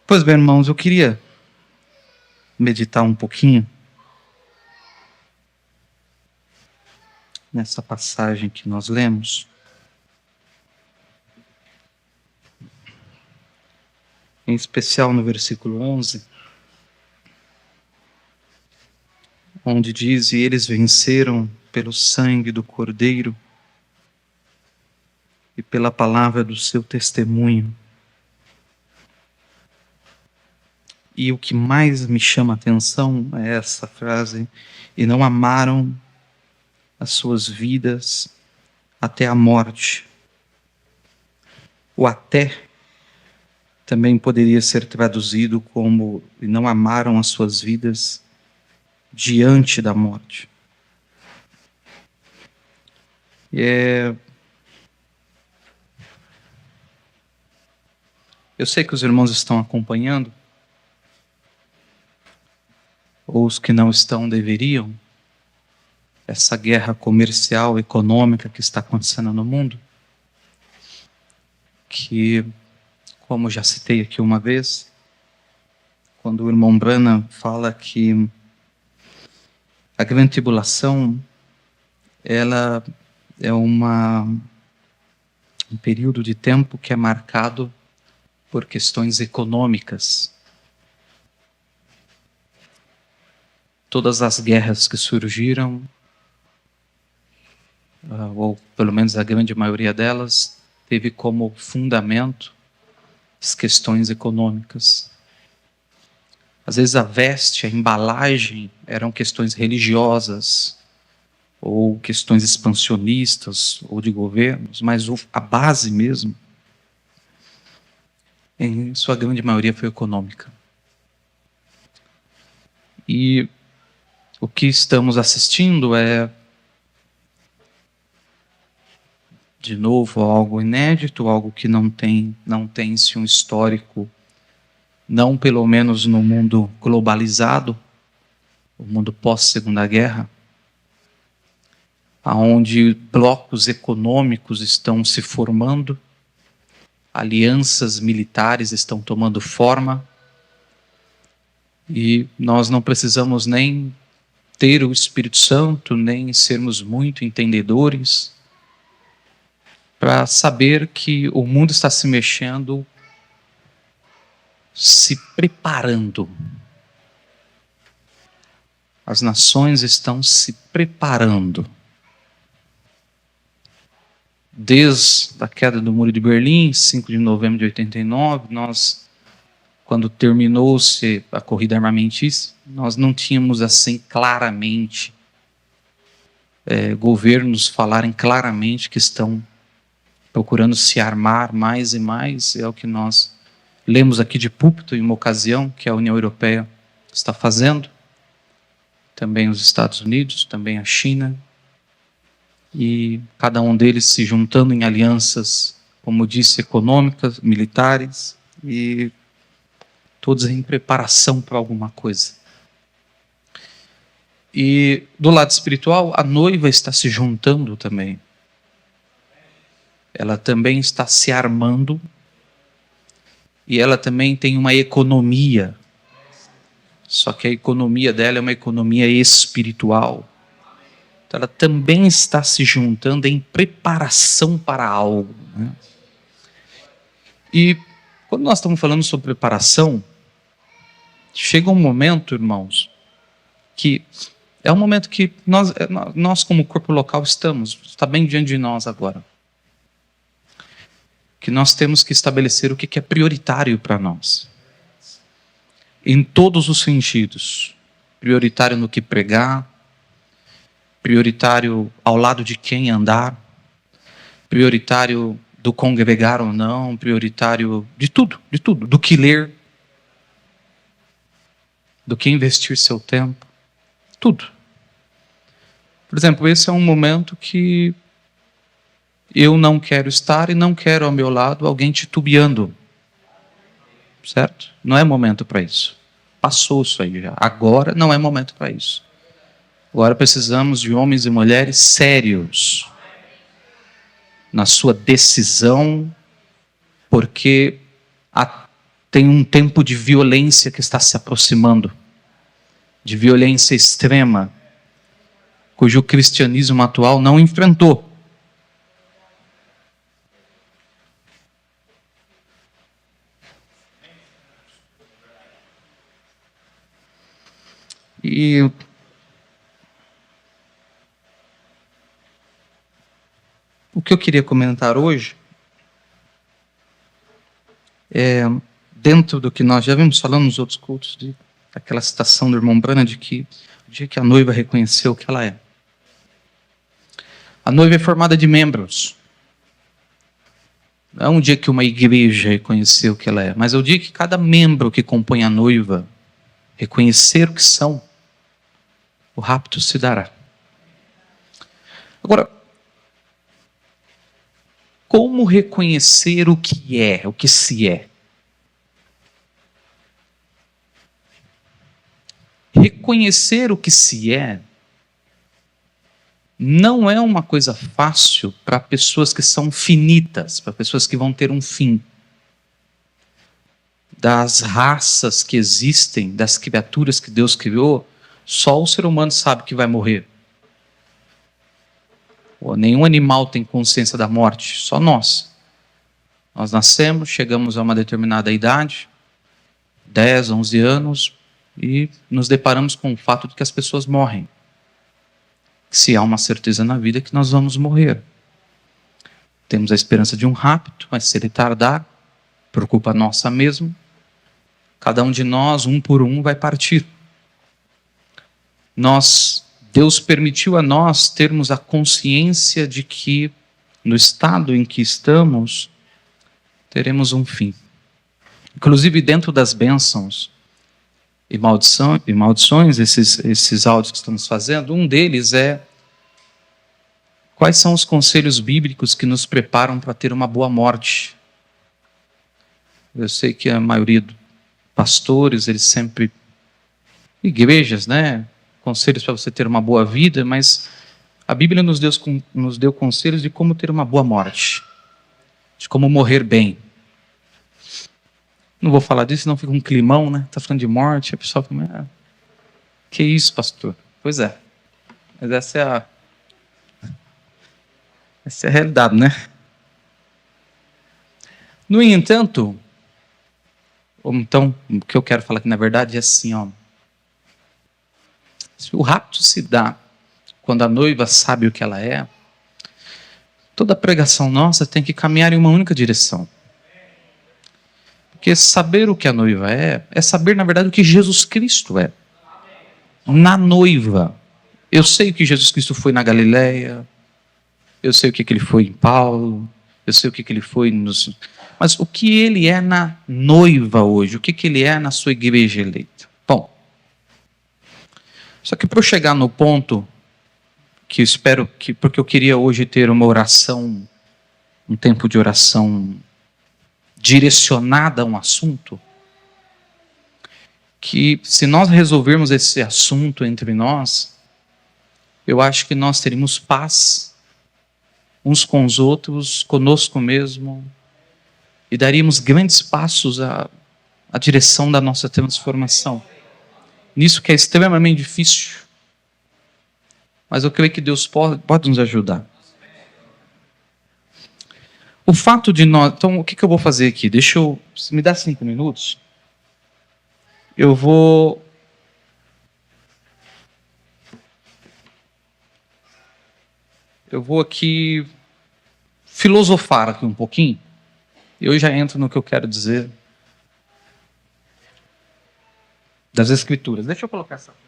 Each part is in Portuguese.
Pois bem, irmãos, eu queria meditar um pouquinho nessa passagem que nós lemos. Em especial no versículo 11, onde diz: "E eles venceram pelo sangue do Cordeiro e pela palavra do seu testemunho." E o que mais me chama a atenção é essa frase: "E não amaram as suas vidas até a morte." O até também poderia ser traduzido como: "E não amaram as suas vidas diante da morte." Eu sei que os irmãos estão acompanhando, ou os que não estão deveriam, essa guerra comercial, econômica que está acontecendo no mundo, que, como já citei aqui uma vez, quando o irmão Branham fala que a grande tribulação, ela é um período de tempo que é marcado por questões econômicas. Todas as guerras que surgiram, ou pelo menos a grande maioria delas, teve como fundamento as questões econômicas. Às vezes a veste, a embalagem eram questões religiosas, ou questões expansionistas, ou de governos, mas a base mesmo, em sua grande maioria, foi econômica. E o que estamos assistindo é, de novo, algo inédito, algo que não tem-se um histórico, não pelo menos no mundo globalizado, o mundo pós-Segunda Guerra, onde blocos econômicos estão se formando, alianças militares estão tomando forma, e nós não precisamos nem ter o Espírito Santo, nem sermos muito entendedores, para saber que o mundo está se mexendo, se preparando. As nações estão se preparando. Desde a queda do Muro de Berlim, 5 de novembro de 89, quando terminou-se a corrida armamentista, nós não tínhamos assim claramente governos falarem claramente que estão procurando se armar mais e mais. É o que nós lemos aqui de púlpito em uma ocasião, que a União Europeia está fazendo, também os Estados Unidos, também a China, e cada um deles se juntando em alianças, como disse, econômicas, militares, e todos em preparação para alguma coisa. E do lado espiritual, a noiva está se juntando também. Ela também está se armando, e ela também tem uma economia, só que a economia dela é uma economia espiritual. Então ela também está se juntando em preparação para algo, né? E quando nós estamos falando sobre preparação, chega um momento, irmãos, que é um momento que nós como corpo local está bem diante de nós agora. Que nós temos que estabelecer o que é prioritário para nós. Em todos os sentidos. Prioritário no que pregar, prioritário ao lado de quem andar, prioritário do congregar ou não, prioritário de tudo, do que ler, do que investir seu tempo, tudo. Por exemplo, esse é um momento que eu não quero estar e não quero ao meu lado alguém titubeando, certo? Não é momento para isso. Passou isso aí já. Agora não é momento para isso. Agora precisamos de homens e mulheres sérios na sua decisão, porque tem um tempo de violência que está se aproximando, de violência extrema, cujo cristianismo atual não enfrentou. E o que eu queria comentar hoje é, dentro do que nós já vimos falando nos outros cultos, daquela citação do irmão Brana, de que o dia que a noiva reconheceu o que ela é. A noiva é formada de membros. Não é um dia que uma igreja reconheceu o que ela é, mas é o dia que cada membro que compõe a noiva reconhecer o que são, o rapto se dará. Agora, como reconhecer o que se é? Reconhecer o que se é não é uma coisa fácil para pessoas que são finitas, para pessoas que vão ter um fim. Das raças que existem, das criaturas que Deus criou, só o ser humano sabe que vai morrer. Nenhum animal tem consciência da morte, só nós. Nós nascemos, chegamos a uma determinada idade, 10, 11 anos, e nos deparamos com o fato de que as pessoas morrem. Se há uma certeza na vida que nós vamos morrer. Temos a esperança de um rapto, mas se ele tardar, por culpa nossa mesmo, cada um de nós, um por um, vai partir. Deus permitiu a nós termos a consciência de que, no estado em que estamos, teremos um fim. Inclusive, dentro das bênçãos e maldições, esses áudios que estamos fazendo, um deles é: quais são os conselhos bíblicos que nos preparam para ter uma boa morte? Eu sei que a maioria dos pastores, eles sempre... igrejas, né? Conselhos para você ter uma boa vida, mas a Bíblia nos deu conselhos de como ter uma boa morte, de como morrer bem. Não vou falar disso, senão fica um climão, né? Está falando de morte, a pessoa fica... que isso, pastor? Pois é. Mas essa é a realidade, né? No entanto, então, o que eu quero falar aqui, na verdade, é assim, ó. Se o rapto se dá quando a noiva sabe o que ela é, toda pregação nossa tem que caminhar em uma única direção. Porque saber o que a noiva é saber, na verdade, o que Jesus Cristo é. Na noiva. Eu sei o que Jesus Cristo foi na Galileia, eu sei o que ele foi em Paulo, eu sei o que ele foi nos... Mas o que ele é na noiva hoje, o que ele é na sua igreja eleita? Bom, só que para eu chegar no ponto que eu espero que... porque eu queria hoje ter uma oração, um tempo de oração direcionada a um assunto, que se nós resolvermos esse assunto entre nós, eu acho que nós teríamos paz uns com os outros, conosco mesmo, e daríamos grandes passos à direção da nossa transformação. Nisso que é extremamente difícil, mas eu creio que Deus pode nos ajudar. O fato de nós... Então, o que eu vou fazer aqui? Se me dá 5 minutos, eu vou... aqui filosofar aqui um pouquinho. Eu já entro no que eu quero dizer das Escrituras. Deixa eu colocar essa frase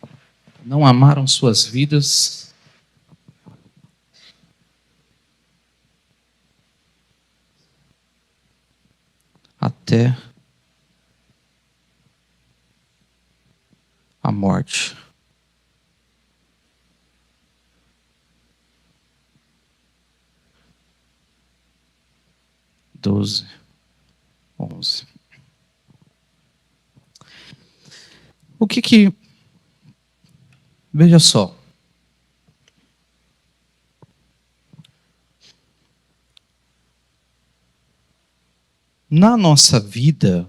aqui. Não amaram suas vidas até a morte. Doze, 11. Veja só. Na nossa vida,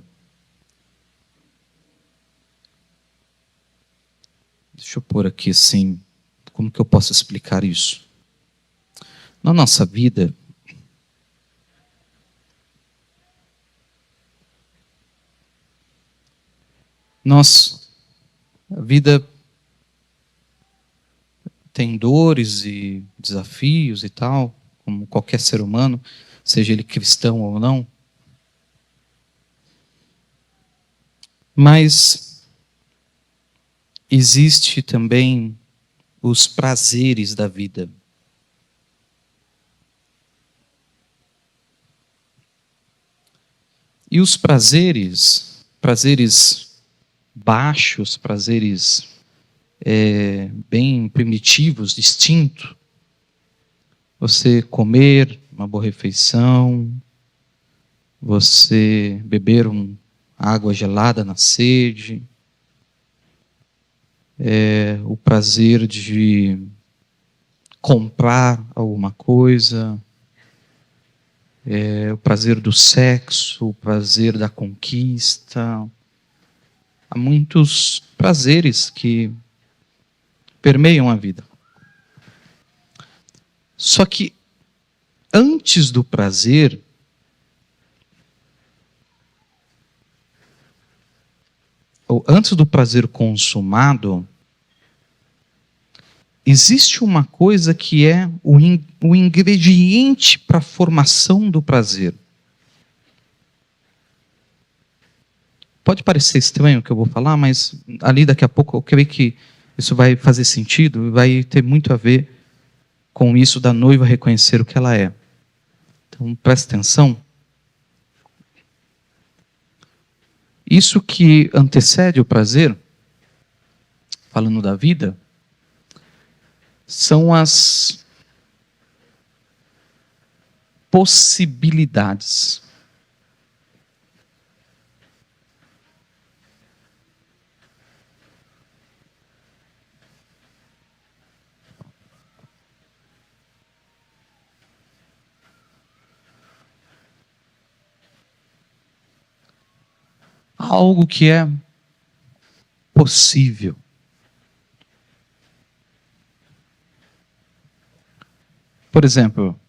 deixa eu pôr aqui assim, como que eu posso explicar isso? Na nossa vida, a vida tem dores e desafios e tal, como qualquer ser humano, seja ele cristão ou não. Mas existe também os prazeres da vida. E os prazeres baixos, prazeres bem primitivos, distintos. Você comer uma boa refeição, você beber água gelada na sede, o prazer de comprar alguma coisa, o prazer do sexo, o prazer da conquista. Há muitos prazeres que permeiam a vida. Só que antes do prazer, ou antes do prazer consumado, existe uma coisa que é o ingrediente para a formação do prazer. Pode parecer estranho o que eu vou falar, mas ali daqui a pouco eu creio que isso vai fazer sentido e vai ter muito a ver com isso da noiva reconhecer o que ela é. Então, preste atenção. Isso que antecede o prazer, falando da vida, são as possibilidades. Algo que é possível. Por exemplo,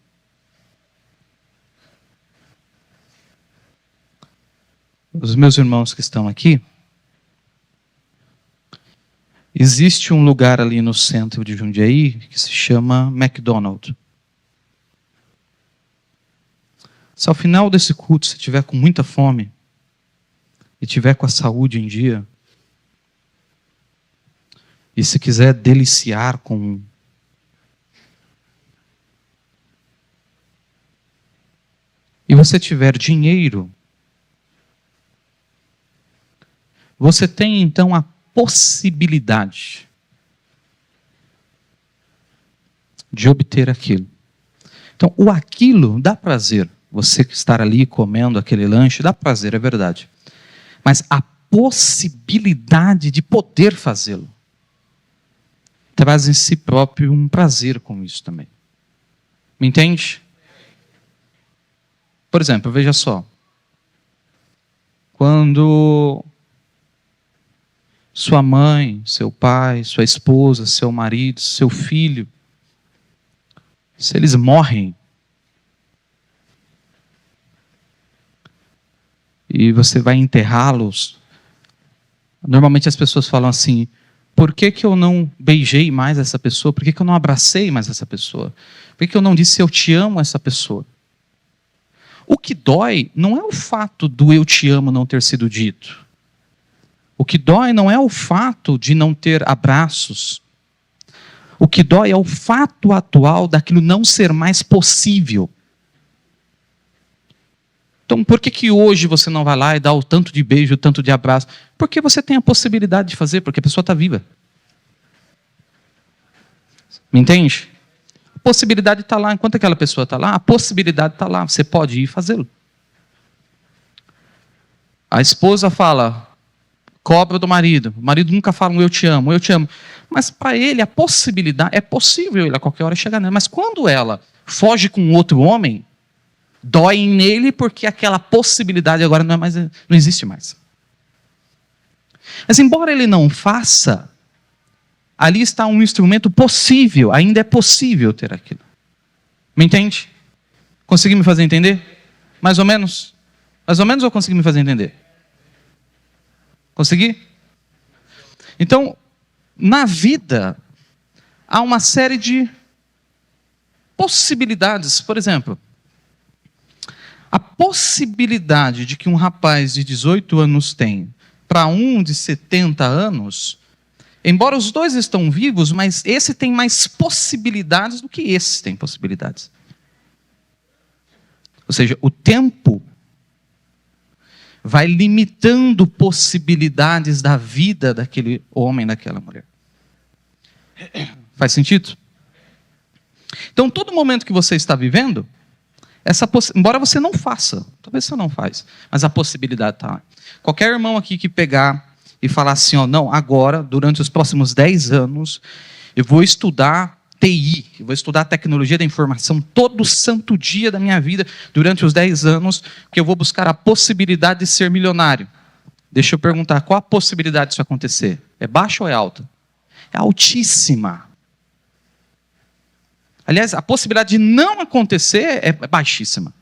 os meus irmãos que estão aqui, existe um lugar ali no centro de Jundiaí que se chama McDonald's. Se ao final desse culto você estiver com muita fome e estiver com a saúde em dia, e se quiser deliciar com e você tiver dinheiro, você tem então a possibilidade de obter aquilo. Então, o aquilo dá prazer. Você estar ali comendo aquele lanche dá prazer, é verdade. Mas a possibilidade de poder fazê-lo traz em si próprio um prazer com isso também. Me entende? Por exemplo, veja só. Quando sua mãe, seu pai, sua esposa, seu marido, seu filho, se eles morrem, e você vai enterrá-los, normalmente as pessoas falam assim: por que eu não beijei mais essa pessoa? Por que eu não abracei mais essa pessoa? Por que eu não disse eu te amo a essa pessoa? O que dói não é o fato do eu te amo não ter sido dito. O que dói não é o fato de não ter abraços. O que dói é o fato atual daquilo não ser mais possível. Então, por que hoje você não vai lá e dá o tanto de beijo, o tanto de abraço? Porque você tem a possibilidade de fazer, porque a pessoa está viva. Me entende? A possibilidade está lá. Enquanto aquela pessoa está lá, a possibilidade está lá. Você pode ir fazê-lo. A esposa fala: cobra do marido. O marido nunca fala um eu te amo, eu te amo. Mas para ele a possibilidade, é possível ele a qualquer hora chegar nela. Mas quando ela foge com outro homem, dói nele porque aquela possibilidade agora não existe mais. Mas embora ele não faça, ali está um instrumento possível, ainda é possível ter aquilo. Me entende? Consegui me fazer entender? Mais ou menos? Mais ou menos ou consegui me fazer entender? Consegui? Então, na vida, há uma série de possibilidades. Por exemplo, a possibilidade de que um rapaz de 18 anos tem para um de 70 anos, embora os dois estão vivos, mas esse tem mais possibilidades do que esse tem possibilidades. Ou seja, o tempo vai limitando possibilidades da vida daquele homem, daquela mulher. Faz sentido? Então, todo momento que você está vivendo, embora você não faça, talvez você não faz, mas a possibilidade está lá. Qualquer irmão aqui que pegar e falar assim, ó, não, agora, durante os próximos 10 anos, eu vou estudar TI, eu vou estudar tecnologia da informação todo santo dia da minha vida, durante os 10 anos, porque eu vou buscar a possibilidade de ser milionário. Deixa eu perguntar, qual a possibilidade disso acontecer? É baixa ou é alta? É altíssima. Aliás, a possibilidade de não acontecer é baixíssima.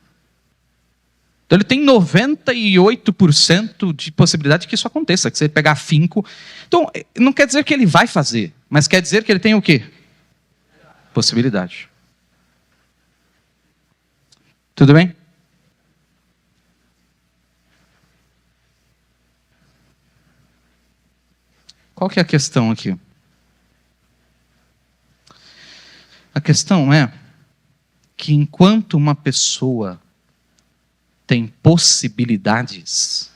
Então ele tem 98% de possibilidade de que isso aconteça, que se ele pegar afinco. Então, não quer dizer que ele vai fazer, mas quer dizer que ele tem o quê? Possibilidade. Tudo bem? Qual que é a questão aqui? A questão é que enquanto uma pessoa tem possibilidades,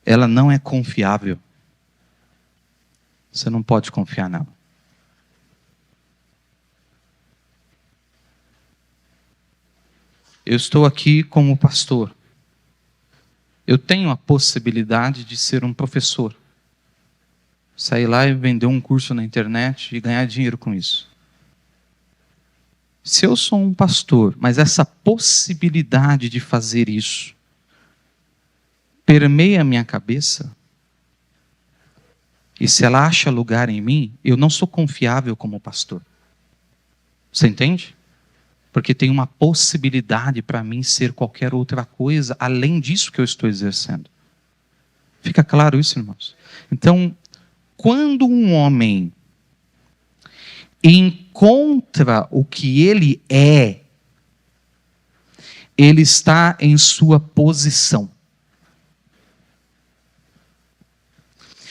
ela não é confiável. Você não pode confiar nela. Eu estou aqui como pastor. Eu tenho a possibilidade de ser um professor. Sair lá e vender um curso na internet e ganhar dinheiro com isso. Se eu sou um pastor, mas essa possibilidade de fazer isso permeia a minha cabeça, e se ela acha lugar em mim, eu não sou confiável como pastor. Você entende? Porque tem uma possibilidade para mim ser qualquer outra coisa, além disso que eu estou exercendo. Fica claro isso, irmãos? Então, quando um homem encontra o que ele é, ele está em sua posição.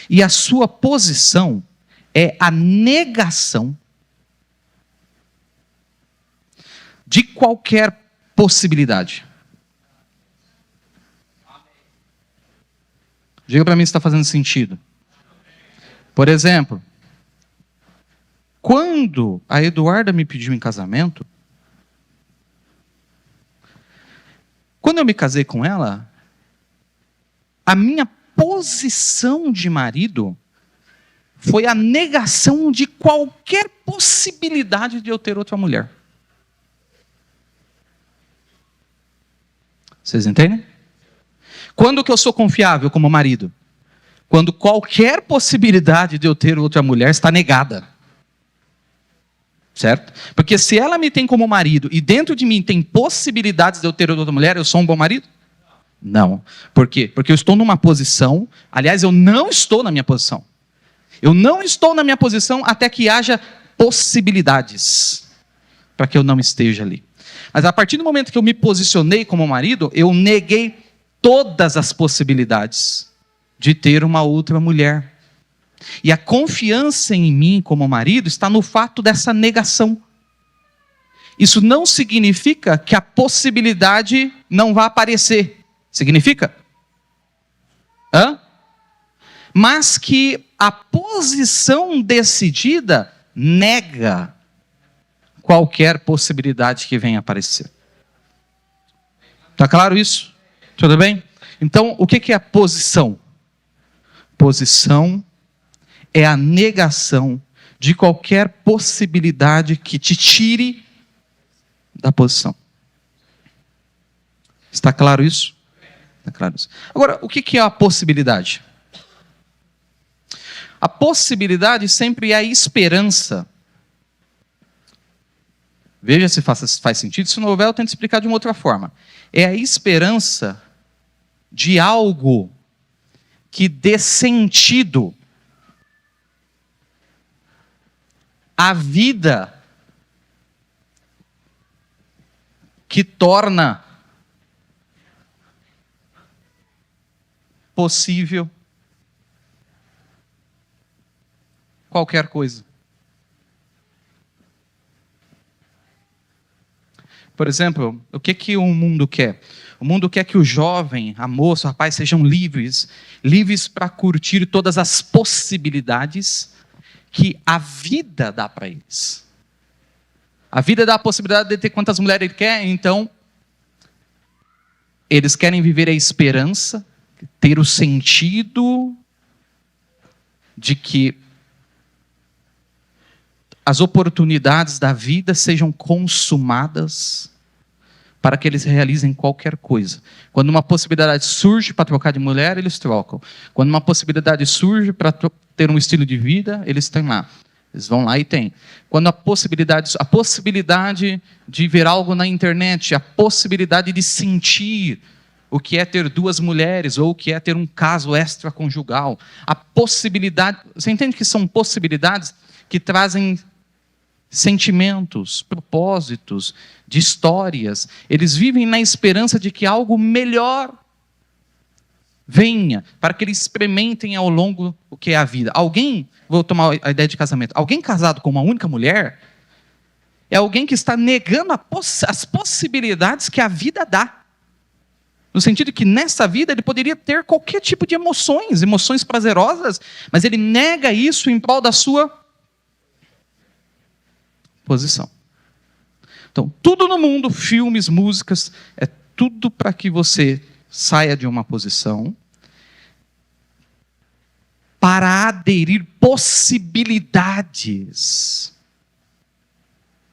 E a sua posição é a negação de qualquer possibilidade. Diga para mim se está fazendo sentido. Por exemplo, quando a Eduarda me pediu em casamento, quando eu me casei com ela, a minha posição de marido foi a negação de qualquer possibilidade de eu ter outra mulher. Vocês entendem? Quando que eu sou confiável como marido? Quando qualquer possibilidade de eu ter outra mulher está negada. Certo? Porque se ela me tem como marido e dentro de mim tem possibilidades de eu ter outra mulher, eu sou um bom marido? Não. Por quê? Porque eu estou numa posição, aliás, eu não estou na minha posição. Eu não estou na minha posição até que haja possibilidades para que eu não esteja ali. Mas a partir do momento que eu me posicionei como marido, eu neguei todas as possibilidades de ter uma outra mulher. E a confiança em mim como marido está no fato dessa negação. Isso não significa que a possibilidade não vá aparecer. Significa? Mas que a posição decidida nega qualquer possibilidade que venha aparecer. Está claro isso? Tudo bem? Então, o que é a posição? Posição é a negação de qualquer possibilidade que te tire da posição. Está claro isso? Está claro isso. Agora, o que é a possibilidade? A possibilidade sempre é a esperança. Veja se faz sentido. Se não houver, eu tento explicar de uma outra forma. É a esperança de algo que dê sentido à vida, que torna possível qualquer coisa. Por exemplo, o que o mundo quer? O mundo quer que o jovem, a moça, o rapaz sejam livres para curtir todas as possibilidades que a vida dá para eles. A vida dá a possibilidade de ter quantas mulheres ele quer, então eles querem viver a esperança, ter o sentido de que as oportunidades da vida sejam consumadas para que eles realizem qualquer coisa. Quando uma possibilidade surge para trocar de mulher, eles trocam. Quando uma possibilidade surge para ter um estilo de vida, eles têm lá. Eles vão lá e têm. Quando a possibilidade de ver algo na internet, a possibilidade de sentir o que é ter duas mulheres, ou o que é ter um caso extraconjugal, a possibilidade... Você entende que são possibilidades que trazem sentimentos, propósitos, de histórias. Eles vivem na esperança de que algo melhor venha, para que eles experimentem ao longo o que é a vida. Vou tomar a ideia de casamento, alguém casado com uma única mulher, é alguém que está negando as possibilidades que a vida dá. No sentido que nessa vida ele poderia ter qualquer tipo de emoções prazerosas, mas ele nega isso em prol da sua posição. Então, tudo no mundo, filmes, músicas, é tudo para que você saia de uma posição para aderir possibilidades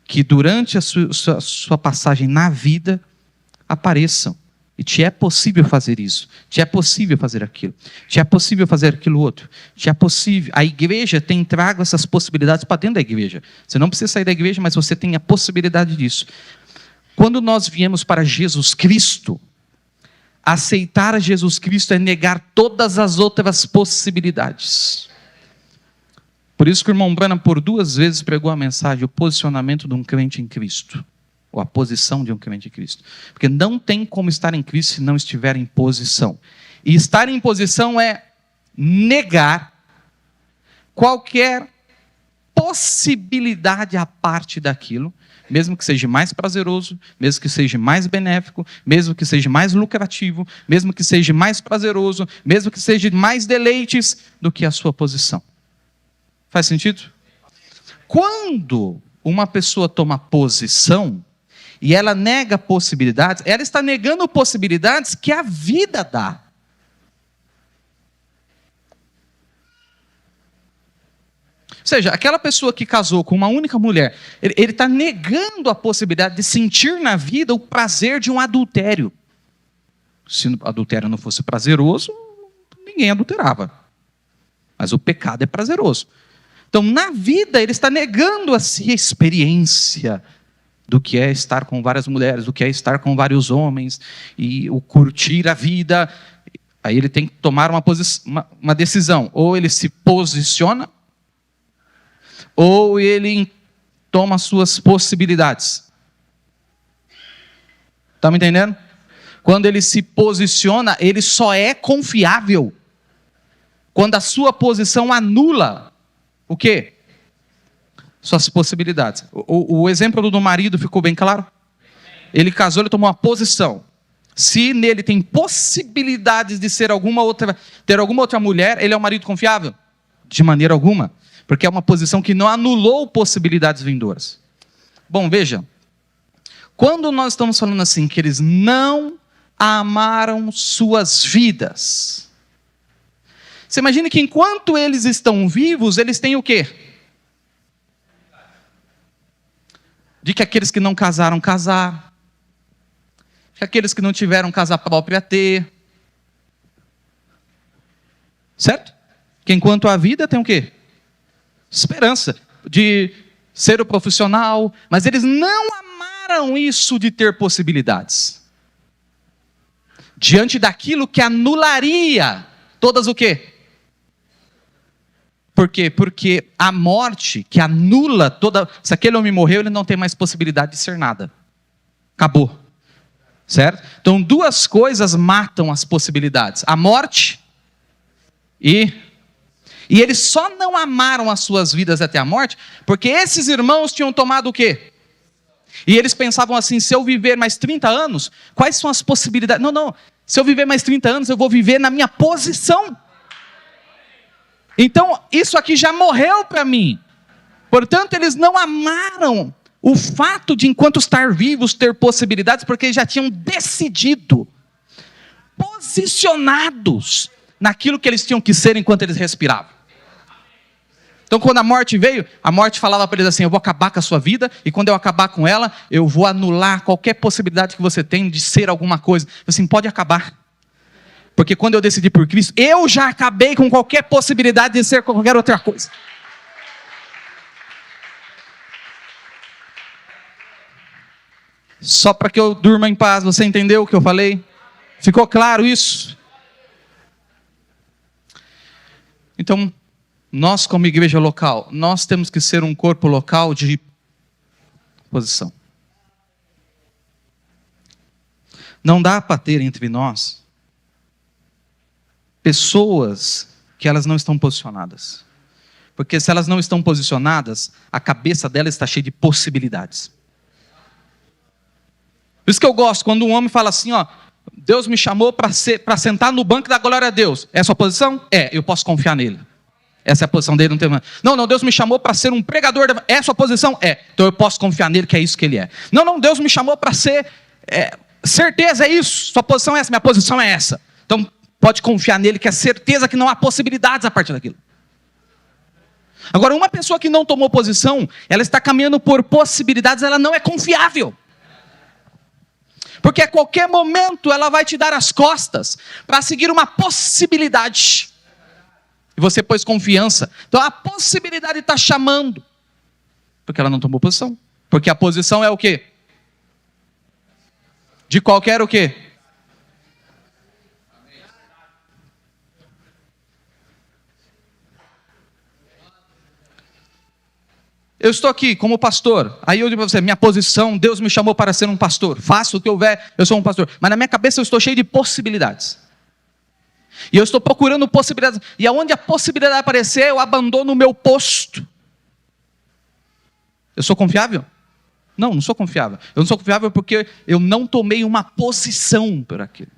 que durante a sua passagem na vida apareçam. E te é possível fazer isso, te é possível fazer aquilo, te é possível fazer aquilo outro, te é possível. A igreja tem trago essas possibilidades para dentro da igreja. Você não precisa sair da igreja, mas você tem a possibilidade disso. Quando nós viemos para Jesus Cristo, aceitar a Jesus Cristo é negar todas as outras possibilidades. Por isso que o irmão Branham por 2 vezes pregou a mensagem, o posicionamento de um crente em Cristo. Ou a posição de um crente em Cristo. Porque não tem como estar em Cristo se não estiver em posição. E estar em posição é negar qualquer possibilidade à parte daquilo, mesmo que seja mais prazeroso, mesmo que seja mais benéfico, mesmo que seja mais lucrativo, mesmo que seja mais prazeroso, mesmo que seja mais deleites do que a sua posição. Faz sentido? Quando uma pessoa toma posição, e ela nega possibilidades, ela está negando possibilidades que a vida dá. Ou seja, aquela pessoa que casou com uma única mulher, ele está negando a possibilidade de sentir na vida o prazer de um adultério. Se o adultério não fosse prazeroso, ninguém adulterava. Mas o pecado é prazeroso. Então, na vida, ele está negando a experiência do que é estar com várias mulheres, do que é estar com vários homens, e o curtir a vida. Aí ele tem que tomar uma decisão. Ou ele se posiciona, ou ele toma as suas possibilidades. Está me entendendo? Quando ele se posiciona, ele só é confiável quando a sua posição anula o quê? Suas possibilidades. O exemplo do marido ficou bem claro? Ele casou, ele tomou uma posição. Se nele tem possibilidades de ter alguma outra mulher, ele é um marido confiável? De maneira alguma. Porque é uma posição que não anulou possibilidades vindouras. Bom, veja. Quando nós estamos falando assim, que eles não amaram suas vidas. Você imagina que enquanto eles estão vivos, eles têm o quê? De que aqueles que não casaram, casar. Que aqueles que não tiveram casa própria, ter. Certo? Que enquanto a vida tem o quê? Esperança de ser o profissional, mas eles não amaram isso de ter possibilidades. Diante daquilo que anularia todas o quê? Por quê? Porque a morte que anula toda... Se aquele homem morreu, ele não tem mais possibilidade de ser nada. Acabou. Certo? Então, duas coisas matam as possibilidades. A morte e eles só não amaram as suas vidas até a morte, porque esses irmãos tinham tomado o quê? E eles pensavam assim, se eu viver mais 30 anos, quais são as possibilidades? Não, se eu viver mais 30 anos, eu vou viver na minha posição. Então, isso aqui já morreu para mim. Portanto, eles não amaram o fato de, enquanto estar vivos, ter possibilidades, porque eles já tinham decidido, posicionados naquilo que eles tinham que ser enquanto eles respiravam. Então, quando a morte veio, a morte falava para eles assim, eu vou acabar com a sua vida, e quando eu acabar com ela, eu vou anular qualquer possibilidade que você tem de ser alguma coisa. Assim, pode acabar. Porque quando eu decidi por Cristo, eu já acabei com qualquer possibilidade de ser qualquer outra coisa. Só para que eu durma em paz, você entendeu o que eu falei? Ficou claro isso? Então, nós como igreja local, nós temos que ser um corpo local de posição. Não dá para ter entre nós pessoas que elas não estão posicionadas. Porque se elas não estão posicionadas, a cabeça delas está cheia de possibilidades. Por isso que eu gosto, quando um homem fala assim, ó, Deus me chamou para sentar no banco da glória a Deus. É a sua posição? É, eu posso confiar nele. Essa é a posição dele, não tem mais. Não, Deus me chamou para ser um pregador. É a sua posição? É, então eu posso confiar nele, que é isso que ele é. Não, Deus me chamou para ser... certeza, é isso. Sua posição é essa, minha posição é essa. Então pode confiar nele, que é certeza que não há possibilidades a partir daquilo. Agora, uma pessoa que não tomou posição, ela está caminhando por possibilidades, ela não é confiável. Porque a qualquer momento ela vai te dar as costas para seguir uma possibilidade. E você pôs confiança. Então a possibilidade está chamando. Porque ela não tomou posição. Porque a posição é o quê? De qualquer o quê? Eu estou aqui como pastor, aí eu digo para você, minha posição, Deus me chamou para ser um pastor, faço o que houver, eu sou um pastor, mas na minha cabeça eu estou cheio de possibilidades, e eu estou procurando possibilidades, e aonde a possibilidade aparecer, eu abandono o meu posto. Eu sou confiável? Não sou confiável, eu não sou confiável porque eu não tomei uma posição por aquilo.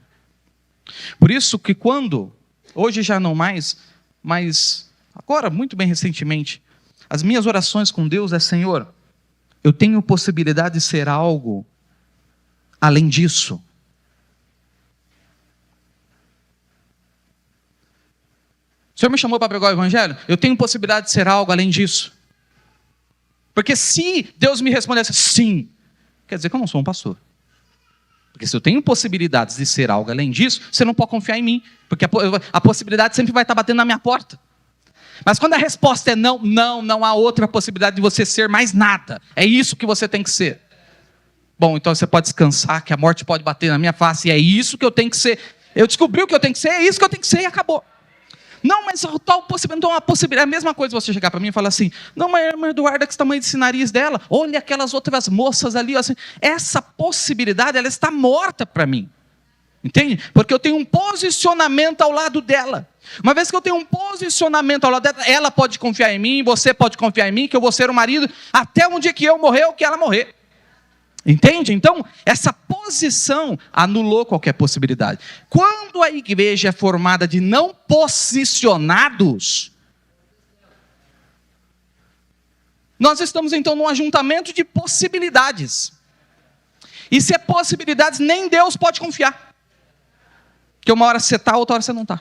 Por isso que quando, hoje já não mais, mas agora, muito bem recentemente, as minhas orações com Deus é, Senhor, eu tenho possibilidade de ser algo além disso. O Senhor me chamou para pregar o Evangelho? Eu tenho possibilidade de ser algo além disso. Porque se Deus me respondesse sim, quer dizer que eu não sou um pastor. Porque se eu tenho possibilidades de ser algo além disso, você não pode confiar em mim. Porque a possibilidade sempre vai estar batendo na minha porta. Mas quando a resposta é não há outra possibilidade de você ser mais nada. É isso que você tem que ser. Bom, então você pode descansar, que a morte pode bater na minha face, e é isso que eu tenho que ser. Eu descobri o que eu tenho que ser, é isso que eu tenho que ser, e acabou. Não, mas tal possibilidade, então a possibilidade, é a mesma coisa você chegar para mim e falar assim, não, mas a irmã Eduarda, que esse tamanho desse nariz dela, olha aquelas outras moças ali, assim, essa possibilidade, ela está morta para mim. Entende? Porque eu tenho um posicionamento ao lado dela. Uma vez que eu tenho um posicionamento ao lado dela, ela pode confiar em mim, você pode confiar em mim, que eu vou ser o marido, até um dia que eu morrer ou que ela morrer. Entende? Então, essa posição anulou qualquer possibilidade. Quando a igreja é formada de não posicionados, nós estamos então num ajuntamento de possibilidades. E se é possibilidades, nem Deus pode confiar. Porque uma hora você está, outra hora você não está.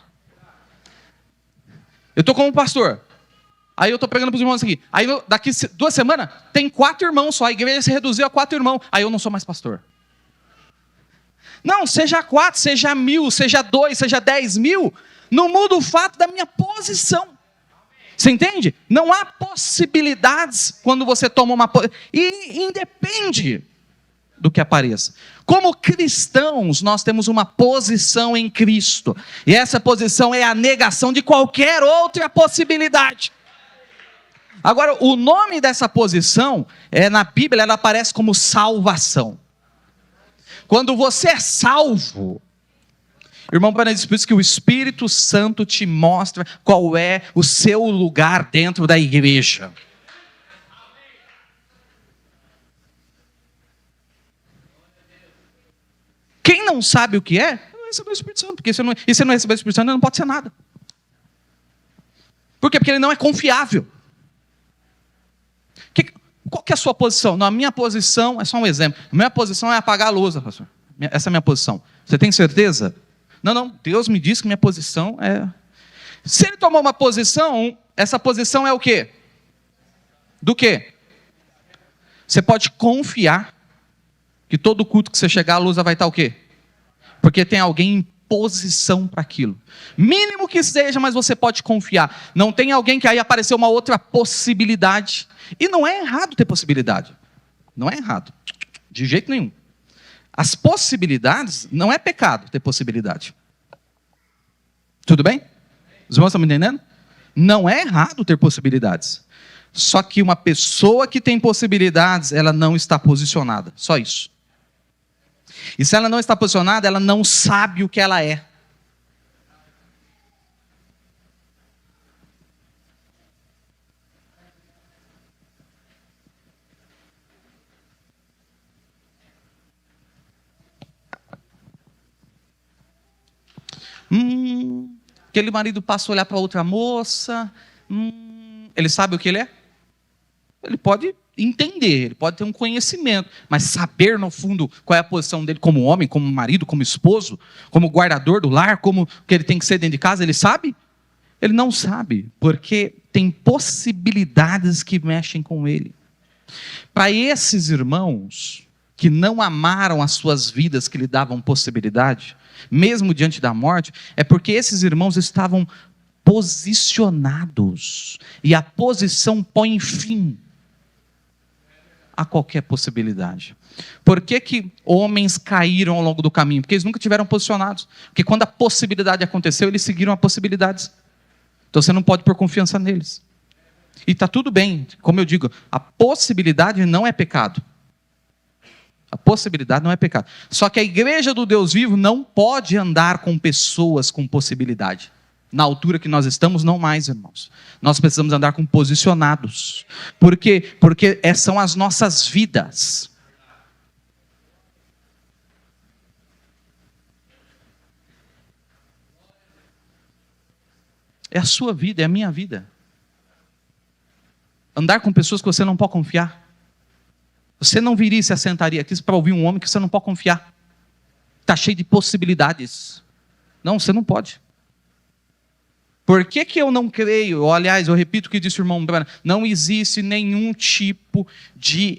Eu estou como pastor. Aí eu estou pregando para os irmãos aqui. Aí daqui 2 semanas, tem 4 irmãos só. A igreja se reduziu a 4 irmãos. Aí eu não sou mais pastor. Não, seja 4, seja 1000, seja 2, seja 10.000. Não muda o fato da minha posição. Você entende? Não há possibilidades quando você toma uma posição. E independe do que apareça. Como cristãos, nós temos uma posição em Cristo. E essa posição é a negação de qualquer outra possibilidade. Agora, o nome dessa posição, na Bíblia, ela aparece como salvação. Quando você é salvo, irmão, para isso que o Espírito Santo te mostra qual é o seu lugar dentro da igreja. Quem não sabe o que não recebeu o Espírito Santo. Porque se você não recebeu o Espírito Santo, não pode ser nada. Por quê? Porque ele não é confiável. Qual que é a sua posição? Não, a minha posição, é só um exemplo. A minha posição é apagar a luz, pastor. Essa é a minha posição. Você tem certeza? Não, Deus me disse que minha posição é... Se ele tomou uma posição, essa posição é o quê? Do quê? Você pode confiar que todo culto que você chegar, a luz vai estar o quê? Porque tem alguém em posição para aquilo. Mínimo que seja, mas você pode confiar. Não tem alguém que aí apareceu uma outra possibilidade. E não é errado ter possibilidade. Não é errado. De jeito nenhum. As possibilidades, não é pecado ter possibilidade. Tudo bem? Os irmãos estão me entendendo? Não é errado ter possibilidades. Só que uma pessoa que tem possibilidades, ela não está posicionada. Só isso. E se ela não está posicionada, ela não sabe o que ela é. Aquele marido passa a olhar para outra moça. Ele sabe o que ele é? Ele pode entender, ele pode ter um conhecimento, mas saber no fundo qual é a posição dele como homem, como marido, como esposo, como guardador do lar, como que ele tem que ser dentro de casa, ele sabe? Ele não sabe, porque tem possibilidades que mexem com ele. Para esses irmãos que não amaram as suas vidas que lhe davam possibilidade, mesmo diante da morte, é porque esses irmãos estavam posicionados, e a posição põe fim a qualquer possibilidade. Por que homens caíram ao longo do caminho? Porque eles nunca tiveram posicionados. Porque quando a possibilidade aconteceu, eles seguiram as possibilidades. Então você não pode pôr confiança neles. E está tudo bem, como eu digo, a possibilidade não é pecado. A possibilidade não é pecado. Só que a igreja do Deus vivo não pode andar com pessoas com possibilidade. Na altura que nós estamos, não mais, irmãos. Nós precisamos andar com posicionados. Por quê? Porque são as nossas vidas. É a sua vida, é a minha vida. Andar com pessoas que você não pode confiar. Você não viria e se assentaria aqui para ouvir um homem que você não pode confiar. Está cheio de possibilidades. Não, você não pode. Por que eu não creio? Aliás, eu repito o que disse o irmão Branham. Não existe nenhum tipo de...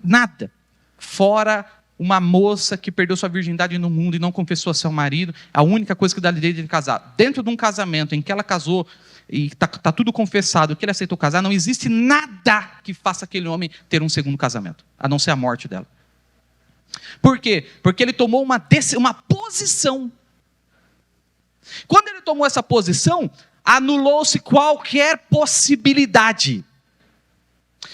nada. Fora uma moça que perdeu sua virgindade no mundo e não confessou a seu marido. A única coisa que dá direito de casar. Dentro de um casamento em que ela casou e está tudo confessado, que ele aceitou casar, não existe nada que faça aquele homem ter um segundo casamento. A não ser a morte dela. Por quê? Porque ele tomou uma posição. Quando ele tomou essa posição, anulou-se qualquer possibilidade.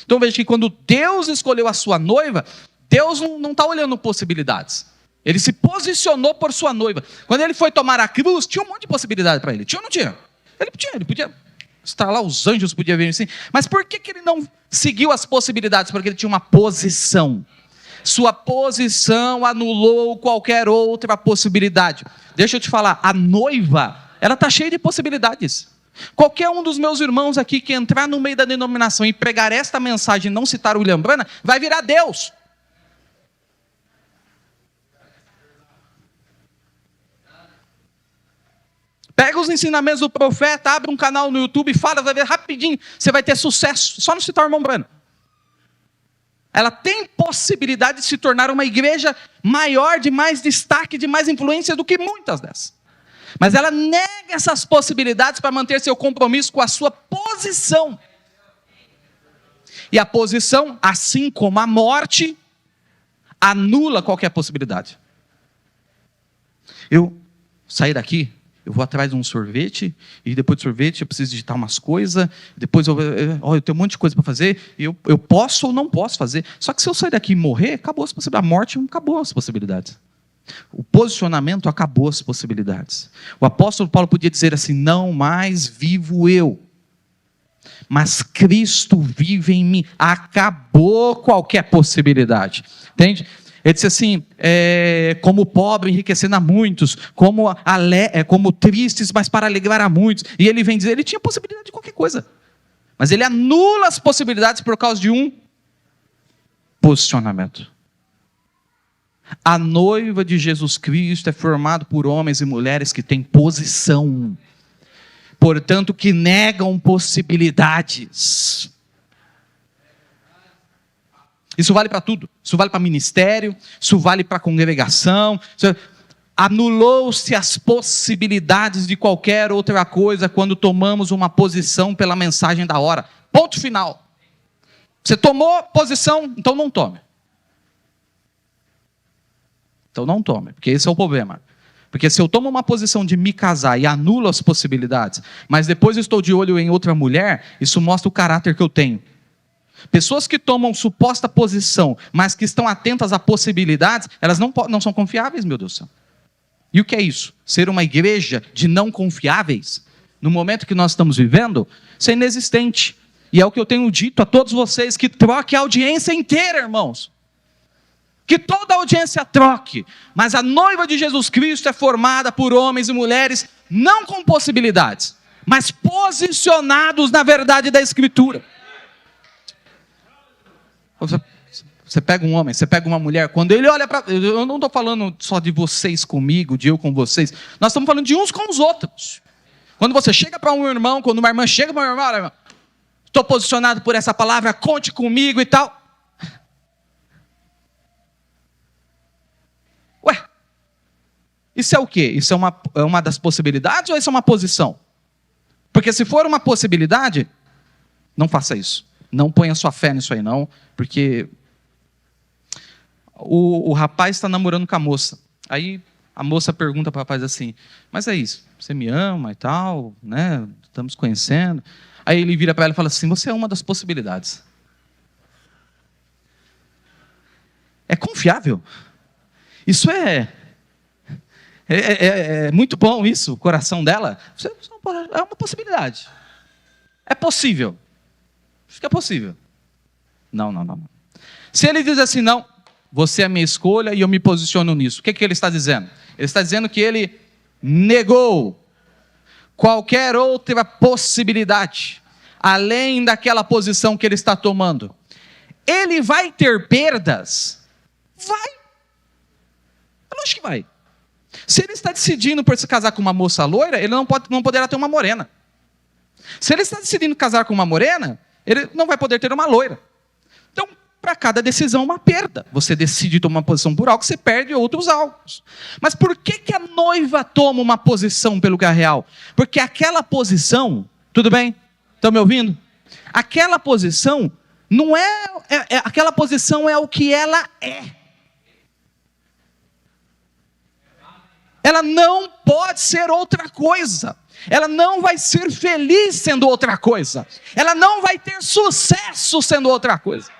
Então veja que quando Deus escolheu a sua noiva, Deus não está olhando possibilidades. Ele se posicionou por sua noiva. Quando ele foi tomar a cruz, tinha um monte de possibilidade para ele. Tinha ou não tinha? Ele podia estar lá, os anjos podiam vir assim. Mas por que ele não seguiu as possibilidades? Porque ele tinha uma posição. Sua posição anulou qualquer outra possibilidade. Deixa eu te falar, a noiva, ela está cheia de possibilidades. Qualquer um dos meus irmãos aqui que entrar no meio da denominação e pregar esta mensagem e não citar o William Branham, vai virar Deus. Pega os ensinamentos do profeta, abre um canal no YouTube e fala, vai ver rapidinho, você vai ter sucesso. Só não citar o irmão Breno. Ela tem possibilidade de se tornar uma igreja maior, de mais destaque, de mais influência do que muitas dessas. Mas ela nega essas possibilidades para manter seu compromisso com a sua posição. E a posição, assim como a morte, anula qualquer possibilidade. Eu sair daqui, eu vou atrás de um sorvete, e depois do sorvete eu preciso digitar umas coisas, depois eu tenho um monte de coisa para fazer, e eu posso ou não posso fazer. Só que se eu sair daqui e morrer, acabou as possibilidades. A morte acabou as possibilidades. O posicionamento acabou as possibilidades. O apóstolo Paulo podia dizer assim, não mais vivo eu, mas Cristo vive em mim. Acabou qualquer possibilidade. Entende? Ele disse assim, como pobre enriquecendo a muitos, como tristes, mas para alegrar a muitos. E ele vem dizer, ele tinha possibilidade de qualquer coisa. Mas ele anula as possibilidades por causa de um posicionamento. A noiva de Jesus Cristo é formada por homens e mulheres que têm posição. Portanto, que negam possibilidades. Isso vale para tudo. Isso vale para ministério, isso vale para congregação. Anulou-se as possibilidades de qualquer outra coisa quando tomamos uma posição pela mensagem da hora. Ponto final. Você tomou posição, então não tome. Então não tome, porque esse é o problema. Porque se eu tomo uma posição de me casar e anulo as possibilidades, mas depois estou de olho em outra mulher, isso mostra o caráter que eu tenho. Pessoas que tomam suposta posição, mas que estão atentas a possibilidades, elas não são confiáveis, meu Deus do céu. E o que é isso? Ser uma igreja de não confiáveis? No momento que nós estamos vivendo, isso é inexistente. E é o que eu tenho dito a todos vocês, que troque a audiência inteira, irmãos. Que toda a audiência troque. Mas a noiva de Jesus Cristo é formada por homens e mulheres, não com possibilidades, mas posicionados na verdade da Escritura. Você pega um homem, você pega uma mulher, quando ele olha para... Eu não estou falando só de vocês comigo, de eu com vocês. Nós estamos falando de uns com os outros. Quando você chega para um irmão, quando uma irmã chega para um irmão, olha, irmão, estou posicionado por essa palavra, conte comigo e tal. Ué, isso é o quê? Isso é uma das possibilidades ou isso é uma posição? Porque se for uma possibilidade, não faça isso. Não ponha sua fé nisso aí não, porque o rapaz está namorando com a moça. Aí a moça pergunta para o rapaz assim, mas é isso, você me ama e tal, né? Estamos conhecendo. Aí ele vira para ela e fala assim, você é uma das possibilidades. É confiável. Isso é muito bom isso, o coração dela. É uma possibilidade. É possível. Acho que é possível. Não. Se ele diz assim, não, você é a minha escolha e eu me posiciono nisso. O que ele está dizendo? Ele está dizendo que ele negou qualquer outra possibilidade, além daquela posição que ele está tomando. Ele vai ter perdas? Vai. Eu acho que vai. Se ele está decidindo por se casar com uma moça loira, ele não poderá ter uma morena. Se ele está decidindo casar com uma morena, ele não vai poder ter uma loira. Então, para cada decisão, uma perda. Você decide tomar uma posição por algo, você perde outros algo. Mas por que a noiva toma uma posição pelo que é real? Porque aquela posição, tudo bem? Estão me ouvindo? Aquela posição não aquela posição é o que ela é. Ela não pode ser outra coisa. Ela não vai ser feliz sendo outra coisa. Ela não vai ter sucesso sendo outra coisa.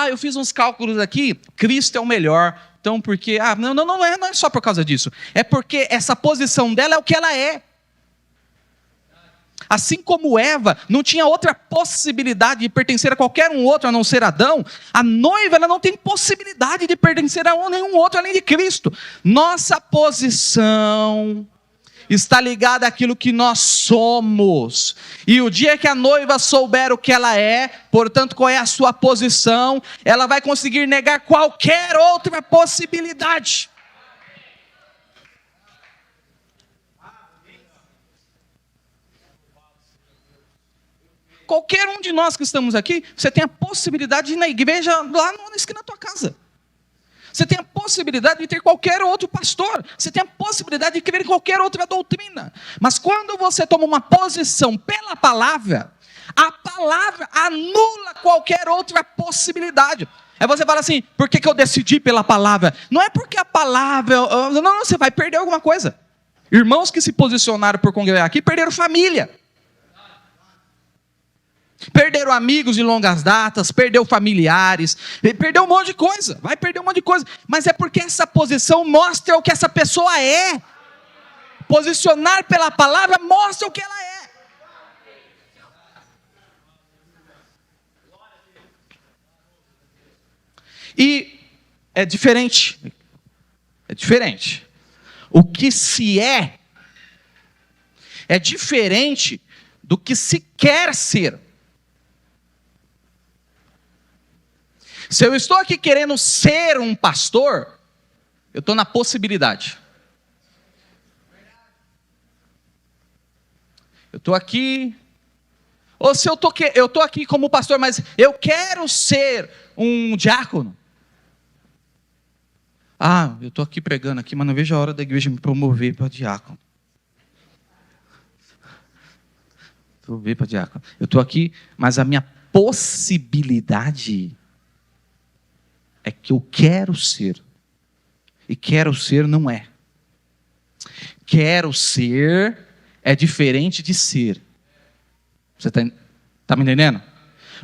Eu fiz uns cálculos aqui, Cristo é o melhor. Então, porque... não é só por causa disso. É porque essa posição dela é o que ela é. Assim como Eva não tinha outra possibilidade de pertencer a qualquer um outro a não ser Adão, a noiva ela não tem possibilidade de pertencer a nenhum outro além de Cristo. Nossa posição está ligada àquilo que nós somos. E o dia que a noiva souber o que ela é, portanto, qual é a sua posição, ela vai conseguir negar qualquer outra possibilidade. qualquer um de nós que estamos aqui, você tem a possibilidade de ir na igreja lá na esquina da tua casa. Você tem a possibilidade de ter qualquer outro pastor. Você tem a possibilidade de crer em qualquer outra doutrina. Mas quando você toma uma posição pela palavra, a palavra anula qualquer outra possibilidade. Aí você fala assim, por que eu decidi pela palavra? Não é porque a palavra... Não, você vai perder alguma coisa. Irmãos que se posicionaram por congregar aqui, perderam família. Perderam amigos de longas datas, perdeu familiares, perdeu um monte de coisa, vai perder um monte de coisa. Mas é porque essa posição mostra o que essa pessoa é. Posicionar pela palavra mostra o que ela é. E é diferente. É diferente. O que se é diferente do que se quer ser. Se eu estou aqui querendo ser um pastor, eu estou na possibilidade. Eu estou aqui. Ou se eu estou aqui como pastor, mas eu quero ser um diácono. Eu estou aqui pregando aqui, mas não vejo a hora da igreja me promover para diácono. Promover para diácono. Eu estou aqui, mas a minha possibilidade é que eu quero ser. E quero ser não é. Quero ser é diferente de ser. Você está me entendendo?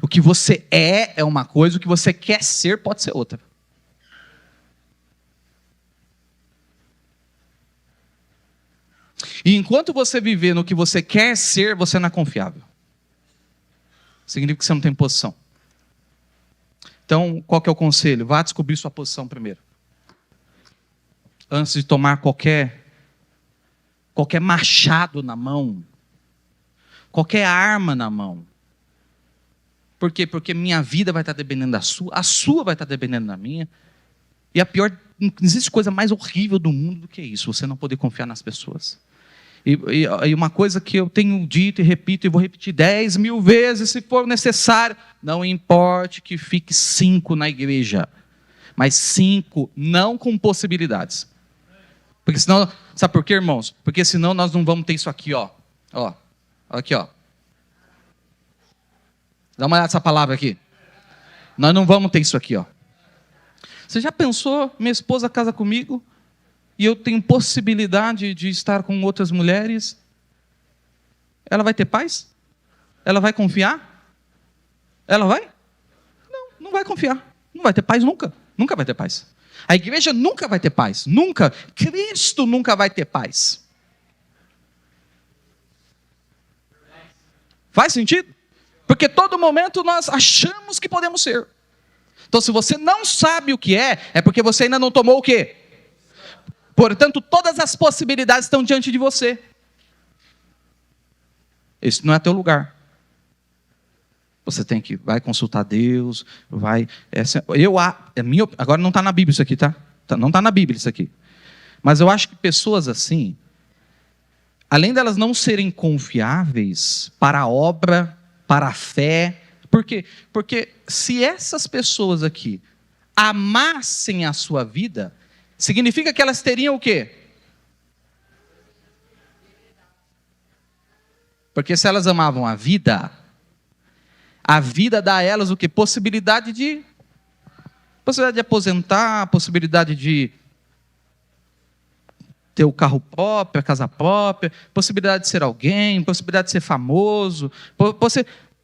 O que você é uma coisa, o que você quer ser pode ser outra. E enquanto você viver no que você quer ser, você não é confiável. Significa que você não tem posição. Então, qual que é o conselho? Vá descobrir sua posição primeiro. Antes de tomar qualquer machado na mão, qualquer arma na mão. Por quê? Porque minha vida vai estar dependendo da sua, a sua vai estar dependendo da minha. E a pior, não existe coisa mais horrível do mundo do que isso, você não poder confiar nas pessoas. E uma coisa que eu tenho dito e repito, e vou repetir 10.000 vezes se for necessário, não importe que fique 5 na igreja, mas 5 não com possibilidades. Porque senão, sabe por quê, irmãos? Porque senão nós não vamos ter isso aqui, ó. Aqui, ó. Dá uma olhada nessa palavra aqui. Nós não vamos ter isso aqui, ó. Você já pensou, minha esposa casa comigo, e eu tenho possibilidade de estar com outras mulheres? Ela vai ter paz? Ela vai confiar? Ela vai? Não vai confiar. Não vai ter paz nunca. Nunca vai ter paz. A igreja nunca vai ter paz. Nunca. Cristo nunca vai ter paz. Faz sentido? Porque todo momento nós achamos que podemos ser. Então, se você não sabe o que é porque você ainda não tomou o quê? Portanto, todas as possibilidades estão diante de você. Esse não é teu lugar. Você vai consultar Deus, agora não está na Bíblia isso aqui, tá? Não está na Bíblia isso aqui. Mas eu acho que pessoas assim, além delas não serem confiáveis para a obra, para a fé, por quê? Porque se essas pessoas aqui amassem a sua vida, significa que elas teriam o quê? Porque se elas amavam a vida dá a elas o quê? Possibilidade de aposentar, possibilidade de ter o carro próprio, a casa própria, possibilidade de ser alguém, possibilidade de ser famoso.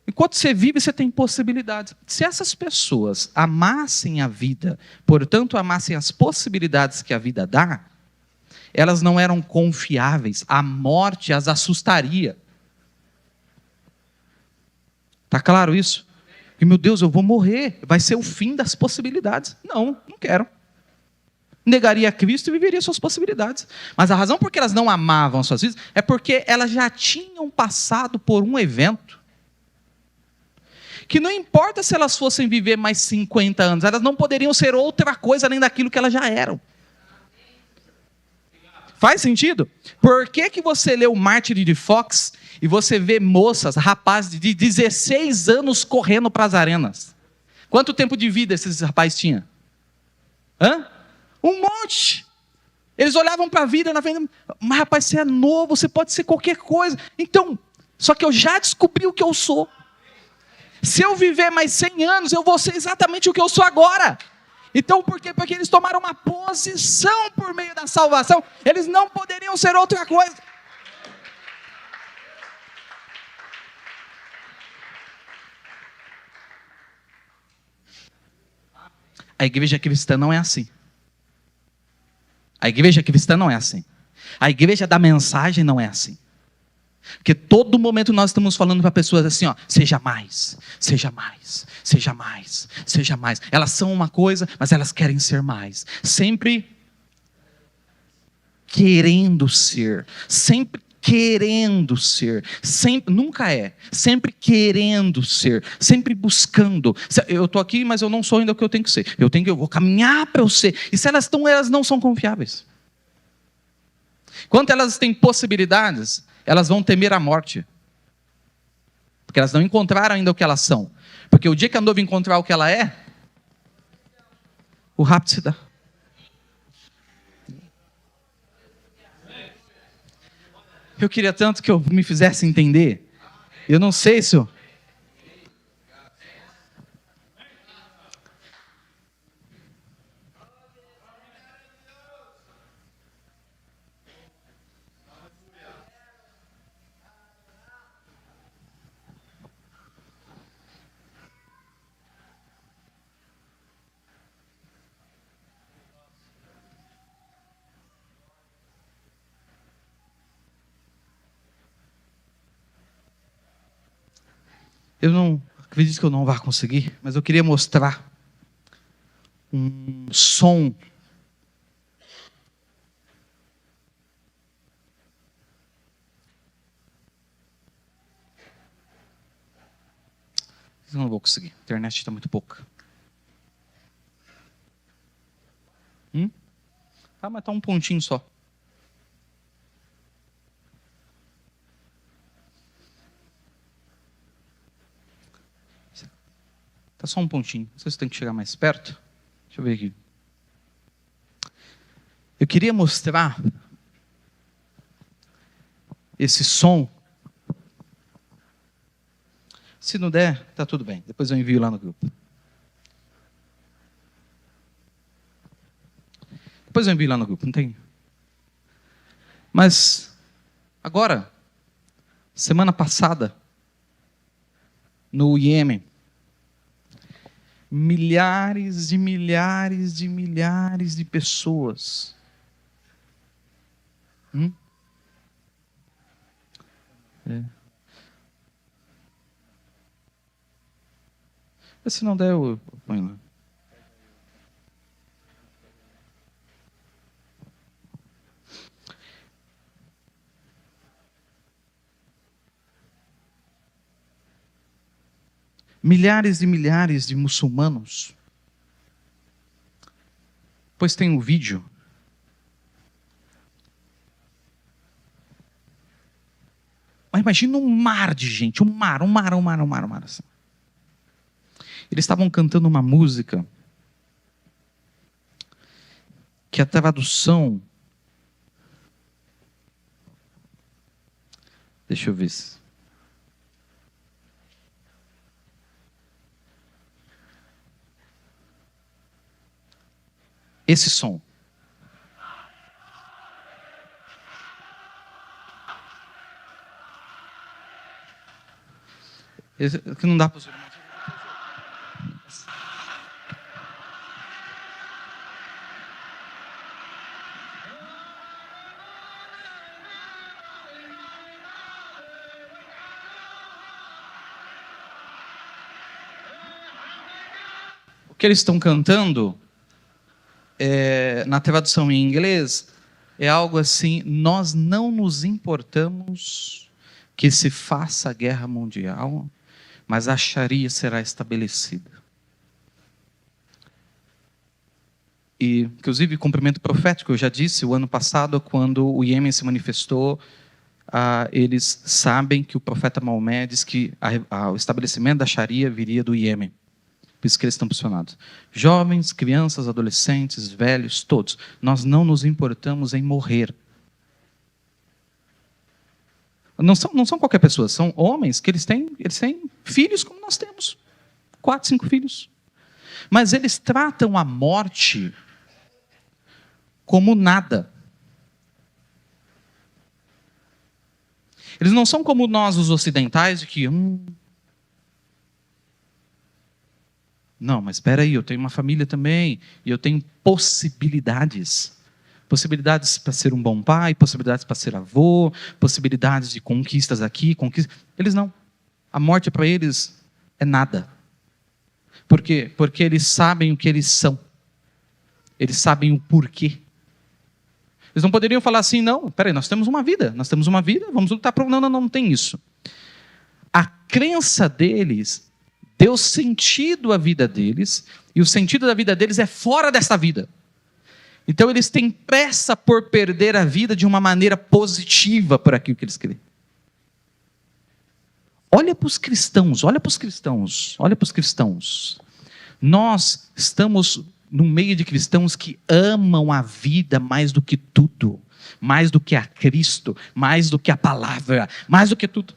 Enquanto você vive, você tem possibilidades. Se essas pessoas amassem a vida, portanto amassem as possibilidades que a vida dá, elas não eram confiáveis, a morte as assustaria. Está claro isso? E meu Deus, eu vou morrer, vai ser o fim das possibilidades. Não quero. Negaria a Cristo e viveria suas possibilidades. Mas a razão por que elas não amavam suas vidas é porque elas já tinham passado por um evento que não importa se elas fossem viver mais 50 anos, elas não poderiam ser outra coisa além daquilo que elas já eram. Faz sentido? Por que você lê o Mártir de Fox e você vê moças, rapazes de 16 anos correndo para as arenas? Quanto tempo de vida esses rapazes tinham? Um monte. Eles olhavam para a vida na frente, mas rapaz, você é novo, você pode ser qualquer coisa. Então, só que eu já descobri o que eu sou. Se eu viver mais 100 anos, eu vou ser exatamente o que eu sou agora. Então, por quê? Porque eles tomaram uma posição por meio da salvação. Eles não poderiam ser outra coisa. A igreja cristã não é assim. A igreja cristã não é assim. A igreja da mensagem não é assim. Porque todo momento nós estamos falando para pessoas assim, ó, seja mais, seja mais, seja mais, seja mais. Elas são uma coisa, mas elas querem ser mais. Sempre querendo ser, sempre querendo ser, sempre, nunca é, sempre querendo ser, sempre buscando. Eu estou aqui, mas eu não sou ainda o que eu tenho que ser. Eu vou caminhar para eu ser. E se elas estão, elas não são confiáveis. Quando elas têm possibilidades, elas vão temer a morte. Porque elas não encontraram ainda o que elas são. Porque o dia que a noiva encontrar o que ela é, o rapto se dá. Eu queria tanto que eu me fizesse entender. Eu não sei se eu... Eu não acredito que eu não vá conseguir, mas eu queria mostrar um som. Eu não vou conseguir, a internet está muito pouca. Ah, mas está um pontinho só. Está só um pontinho. Não sei se tem que chegar mais perto. Deixa eu ver aqui. Eu queria mostrar esse som. Se não der, está tudo bem. Depois eu envio lá no grupo. Depois eu envio lá no grupo, não tem? Mas, agora, semana passada, no Iêmen, milhares de pessoas. Se não der, eu ponho lá. Milhares e milhares de muçulmanos. Pois tem um vídeo. Mas imagina um mar de gente, um mar assim. Eles estavam cantando uma música que a tradução... Deixa eu ver se... Esse som. Esse, que não dá para os irmãos. O que eles estão cantando, na tradução em inglês, é algo assim: nós não nos importamos que se faça a guerra mundial, mas a Sharia será estabelecida. E, inclusive, cumprimento profético, eu já disse o ano passado, quando o Iêmen se manifestou, eles sabem que o profeta Maomé diz que o estabelecimento da Sharia viria do Iêmen. Por isso que eles estão pressionados. Jovens, crianças, adolescentes, velhos, todos. Nós não nos importamos em morrer. Não são qualquer pessoa, são homens que eles têm filhos como nós temos. 4, 5 filhos. Mas eles tratam a morte como nada. Eles não são como nós, os ocidentais, de que... Não, mas espera aí, eu tenho uma família também, e eu tenho possibilidades. Possibilidades para ser um bom pai, possibilidades para ser avô, possibilidades de conquistas aqui, conquistas... Eles não. A morte para eles é nada. Por quê? Porque eles sabem o que eles são. Eles sabem o porquê. Eles não poderiam falar assim, não, peraí, nós temos uma vida, vamos lutar por... Não tem isso. A crença deles deu sentido à vida deles, e o sentido da vida deles é fora dessa vida. Então eles têm pressa por perder a vida de uma maneira positiva por aquilo que eles creem. Olha para os cristãos. Nós estamos no meio de cristãos que amam a vida mais do que tudo, mais do que a Cristo, mais do que a palavra, mais do que tudo.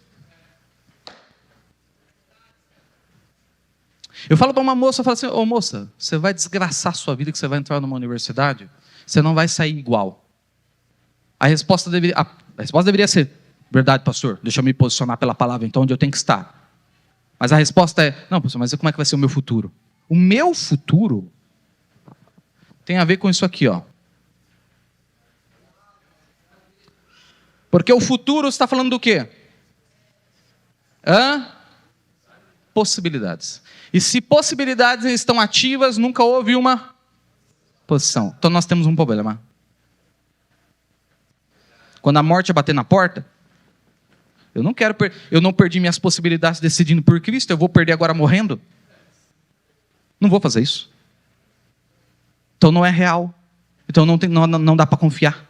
Eu falo para uma moça, eu falo assim, ô moça, você vai desgraçar a sua vida que você vai entrar numa universidade, você não vai sair igual. A resposta deveria ser, verdade, pastor, deixa eu me posicionar pela palavra, então onde eu tenho que estar. Mas a resposta é, não, pastor, mas como é que vai ser o meu futuro? O meu futuro tem a ver com isso aqui, ó. Porque o futuro está falando do quê? Possibilidades. E se possibilidades estão ativas, nunca houve uma posição. Então nós temos um problema. Quando a morte bater na porta, eu não perdi minhas possibilidades decidindo por Cristo, eu vou perder agora morrendo? Não vou fazer isso. Então não é real. Então não dá para confiar.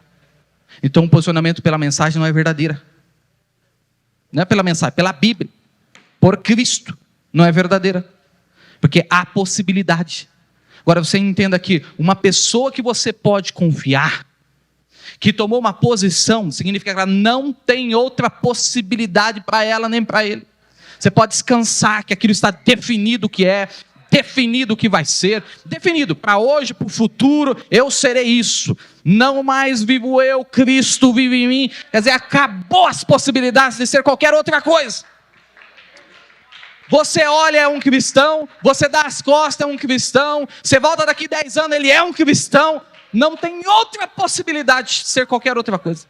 Então o posicionamento pela mensagem não é verdadeira. Não é pela mensagem, pela Bíblia. Por Cristo não é verdadeira. Porque há possibilidade. Agora você entenda que uma pessoa que você pode confiar, que tomou uma posição, significa que ela não tem outra possibilidade para ela nem para ele. Você pode descansar que aquilo está definido o que é, definido o que vai ser, definido para hoje, para o futuro, eu serei isso. Não mais vivo eu, Cristo vive em mim. Quer dizer, acabou as possibilidades de ser qualquer outra coisa. Você olha, é um cristão, você dá as costas, é um cristão, você volta daqui 10 anos, ele é um cristão. Não tem outra possibilidade de ser qualquer outra coisa.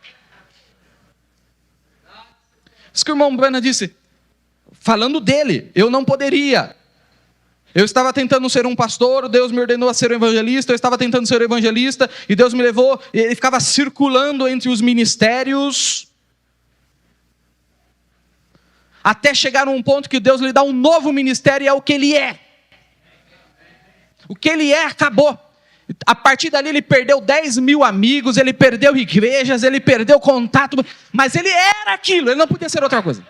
Isso que o irmão Brana disse, falando dele, eu não poderia. Eu estava tentando ser um pastor, Deus me ordenou a ser um evangelista, eu estava tentando ser um evangelista, e Deus me levou, e ele ficava circulando entre os ministérios, até chegar num ponto que Deus lhe dá um novo ministério, e é o que ele é. O que ele é, acabou. A partir dali ele perdeu 10 mil amigos, ele perdeu igrejas, ele perdeu contato, mas ele era aquilo, ele não podia ser outra coisa.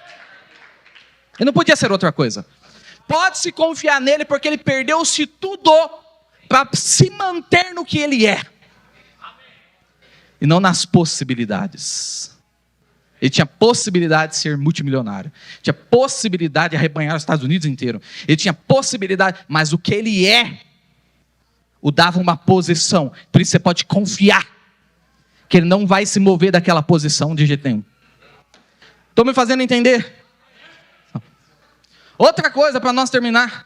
Ele não podia ser outra coisa. Pode-se confiar nele porque ele perdeu-se tudo para se manter no que ele é. E não nas possibilidades. Ele tinha possibilidade de ser multimilionário. Tinha possibilidade de arrebanhar os Estados Unidos inteiro. Ele tinha possibilidade, mas o que ele é, o dava uma posição. Por isso você pode confiar que ele não vai se mover daquela posição de jeito nenhum. Estou me fazendo entender? Outra coisa para nós terminar.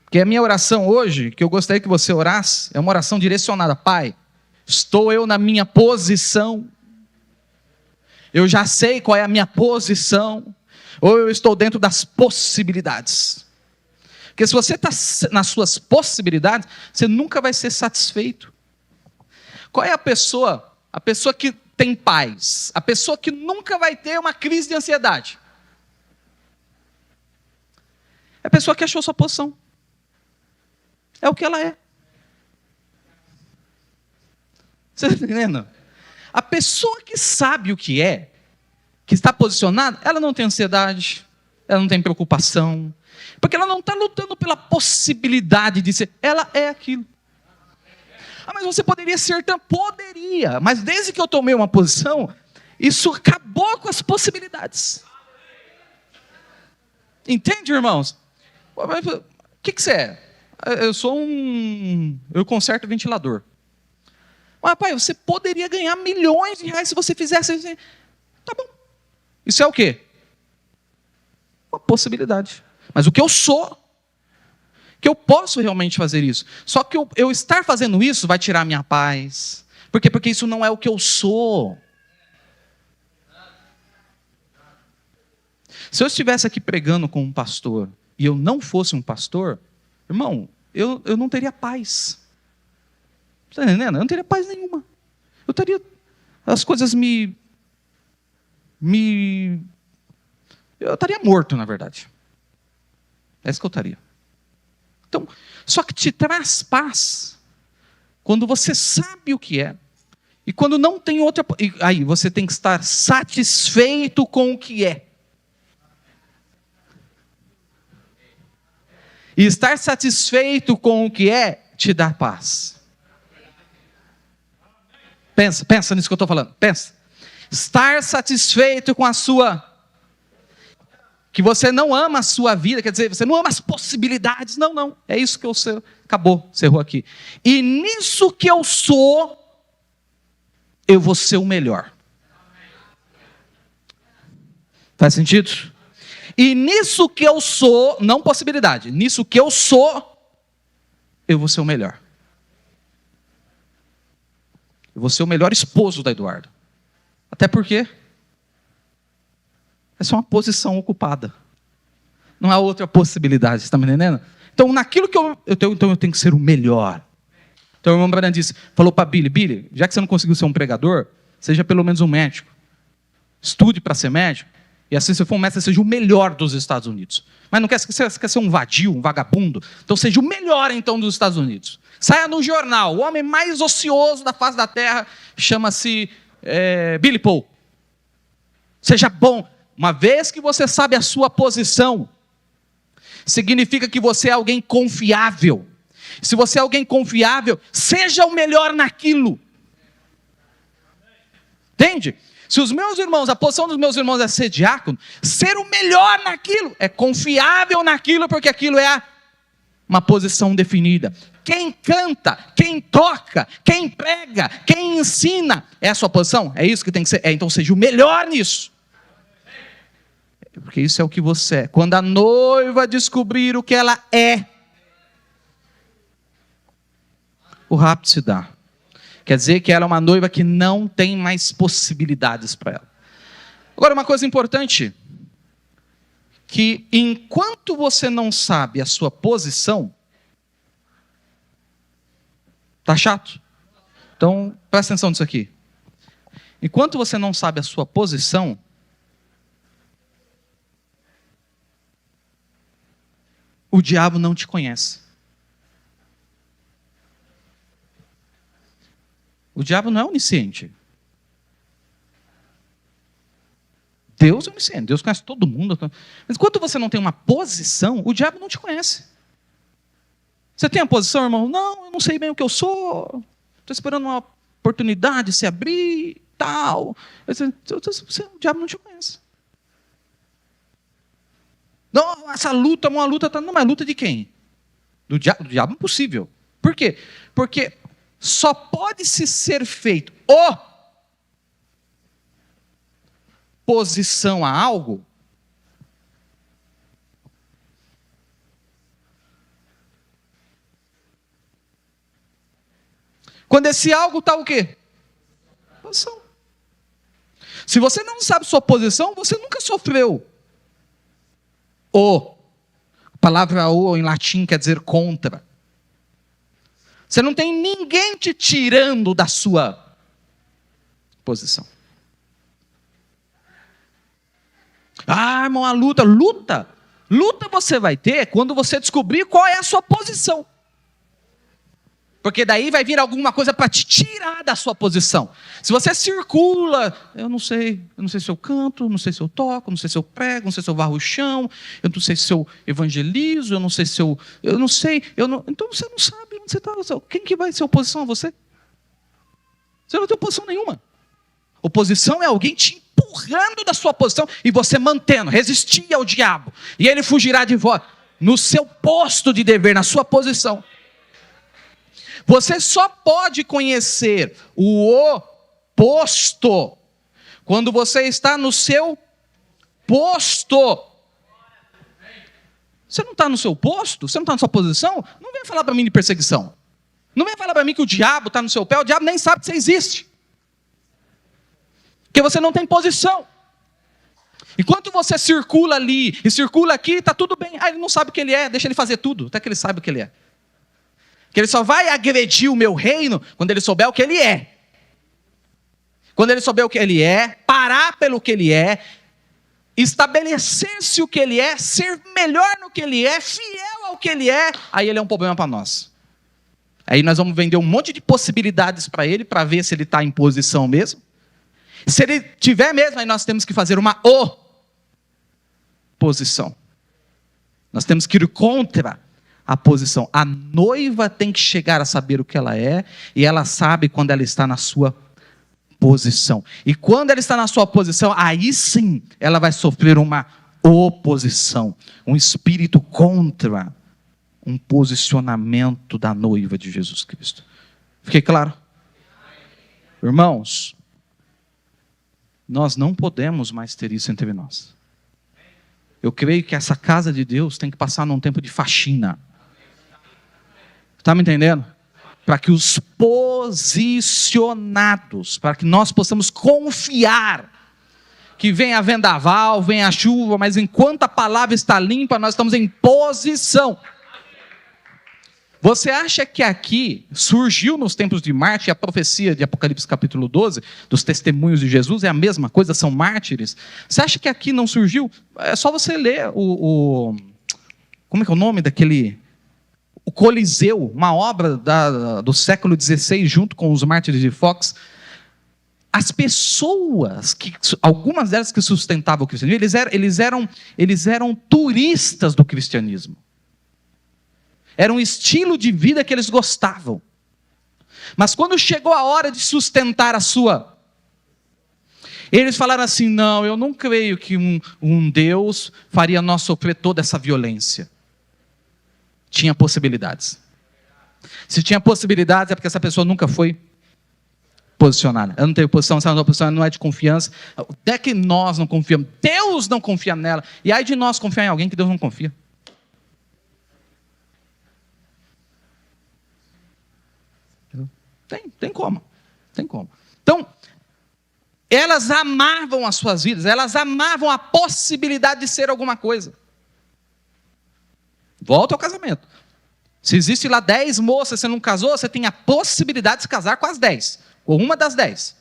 Que a minha oração hoje, que eu gostaria que você orasse, é uma oração direcionada. Pai, estou eu na minha posição. Eu já sei qual é a minha posição. Ou eu estou dentro das possibilidades. Porque se você está nas suas possibilidades, você nunca vai ser satisfeito. Qual é a pessoa que tem paz? A pessoa que nunca vai ter uma crise de ansiedade? É a pessoa que achou sua posição. É o que ela é. Você está entendendo? A pessoa que sabe o que é, que está posicionada, ela não tem ansiedade, ela não tem preocupação, porque ela não está lutando pela possibilidade de ser, ela é aquilo. Ah, mas você poderia ser, poderia, mas desde que eu tomei uma posição, isso acabou com as possibilidades. Entende, irmãos? O que você é? Eu conserto ventilador. Mas, pai, você poderia ganhar milhões de reais se você fizesse. Tá bom. Isso é o quê? Uma possibilidade. Mas o que eu sou, que eu posso realmente fazer isso. Só que eu estar fazendo isso vai tirar a minha paz. Por quê? Porque isso não é o que eu sou. Se eu estivesse aqui pregando com um pastor e eu não fosse um pastor, irmão, eu não teria paz. Está entendendo? Eu não teria paz nenhuma. Eu teria as coisas eu estaria morto, na verdade. É isso que eu estaria. Então, só que te traz paz quando você sabe o que é. E quando não tem outra. Aí você tem que estar satisfeito com o que é. E estar satisfeito com o que é, te dá paz. Pensa nisso que eu estou falando. Pensa. Estar satisfeito com a sua. Que você não ama a sua vida, quer dizer, você não ama as possibilidades. Não. É isso que eu sei. Acabou, cerrou aqui. E nisso que eu sou, eu vou ser o melhor. Faz sentido? E nisso que eu sou, não possibilidade, nisso que eu sou, eu vou ser o melhor. Eu vou ser o melhor esposo da Eduarda. Até porque essa é uma posição ocupada. Não há outra possibilidade, você está me entendendo? Então, naquilo que eu tenho que ser o melhor. Então, o irmão Branham falou para Billy, já que você não conseguiu ser um pregador, seja pelo menos um médico. Estude para ser médico. E assim, se for um mestre, seja o melhor dos Estados Unidos. Mas não quer ser um vadio, um vagabundo? Então seja o melhor, então, dos Estados Unidos. Saia no jornal. O homem mais ocioso da face da terra chama-se Billy Paul. Seja bom. Uma vez que você sabe a sua posição, significa que você é alguém confiável. Se você é alguém confiável, seja o melhor naquilo. Entende? Se os meus irmãos, a posição dos meus irmãos é ser diácono, ser o melhor naquilo, é confiável naquilo, porque aquilo é uma posição definida. Quem canta, quem toca, quem prega, quem ensina, é a sua posição? É isso que tem que ser? Então seja o melhor nisso. Porque isso é o que você é. Quando a noiva descobrir o que ela é, o rapto se dá. Quer dizer que ela é uma noiva que não tem mais possibilidades para ela. Agora, uma coisa importante, que enquanto você não sabe a sua posição, tá chato? Então, presta atenção nisso aqui. Enquanto você não sabe a sua posição, o diabo não te conhece. O diabo não é onisciente. Deus é onisciente. Deus conhece todo mundo. Mas enquanto você não tem uma posição, o diabo não te conhece. Você tem a posição, irmão? Não, eu não sei bem o que eu sou. Estou esperando uma oportunidade se abrir, tal. O diabo não te conhece. Não, essa luta é uma luta. Não, mas luta de quem? Do diabo é impossível. Por quê? Porque só pode se ser feito posição a algo quando esse algo está o quê? Posição. Se você não sabe sua posição, você nunca sofreu. A palavra em latim quer dizer contra. Você não tem ninguém te tirando da sua posição. Ah, irmão, a luta. Luta você vai ter quando você descobrir qual é a sua posição. Porque daí vai vir alguma coisa para te tirar da sua posição. Se você circula, eu não sei se eu canto, não sei se eu toco, não sei se eu prego, não sei se eu varro o chão, eu não sei se eu evangelizo, eu não sei se eu não sei, então você não sabe onde você está. Quem que vai ser oposição a você? Você não tem oposição nenhuma. Oposição é alguém te empurrando da sua posição e você mantendo, resistir ao diabo. E ele fugirá de vós, no seu posto de dever, na sua posição. Você só pode conhecer o oposto quando você está no seu posto. Você não está no seu posto? Você não está na sua posição? Não vem falar para mim de perseguição. Não vem falar para mim que o diabo está no seu pé. O diabo nem sabe que você existe. Porque você não tem posição. Enquanto você circula ali e circula aqui, está tudo bem. Ele não sabe o que ele é, deixa ele fazer tudo, até que ele saiba o que ele é. Que ele só vai agredir o meu reino quando ele souber o que ele é. Quando ele souber o que ele é, parar pelo que ele é, estabelecer-se o que ele é, ser melhor no que ele é, fiel ao que ele é, aí ele é um problema para nós. Aí nós vamos vender um monte de possibilidades para ele, para ver se ele está em posição mesmo. Se ele tiver mesmo, aí nós temos que fazer uma oposição. Nós temos que ir contra a posição. A noiva tem que chegar a saber o que ela é, e ela sabe quando ela está na sua posição. E quando ela está na sua posição, aí sim ela vai sofrer uma oposição, um espírito contra um posicionamento da noiva de Jesus Cristo. Fiquei claro? Irmãos, nós não podemos mais ter isso entre nós. Eu creio que essa casa de Deus tem que passar num tempo de faxina. Está me entendendo? Para que os posicionados, para que nós possamos confiar que vem a vendaval, vem a chuva, mas enquanto a palavra está limpa, nós estamos em posição. Você acha que aqui surgiu nos tempos de Marte a profecia de Apocalipse capítulo 12, dos testemunhos de Jesus, é a mesma coisa, são mártires? Você acha que aqui não surgiu? É só você ler como é que é o nome daquele... O Coliseu, uma obra do século XVI, junto com os mártires de Fox. As pessoas, algumas delas que sustentavam o cristianismo, eles eram turistas do cristianismo. Era um estilo de vida que eles gostavam. Mas quando chegou a hora de sustentar a sua... Eles falaram assim, não, eu não creio que um Deus faria nós sofrer toda essa violência. Tinha possibilidades. Se tinha possibilidades é porque essa pessoa nunca foi posicionada. Eu não tenho posição, se ela não tem posição, não é de confiança. Até que nós não confiamos. Deus não confia nela. E aí de nós confiar em alguém que Deus não confia. Tem como. Então, elas amavam as suas vidas, elas amavam a possibilidade de ser alguma coisa. Volta ao casamento. Se existe lá 10 moças, você não casou, você tem a possibilidade de se casar com as 10, com uma das 10.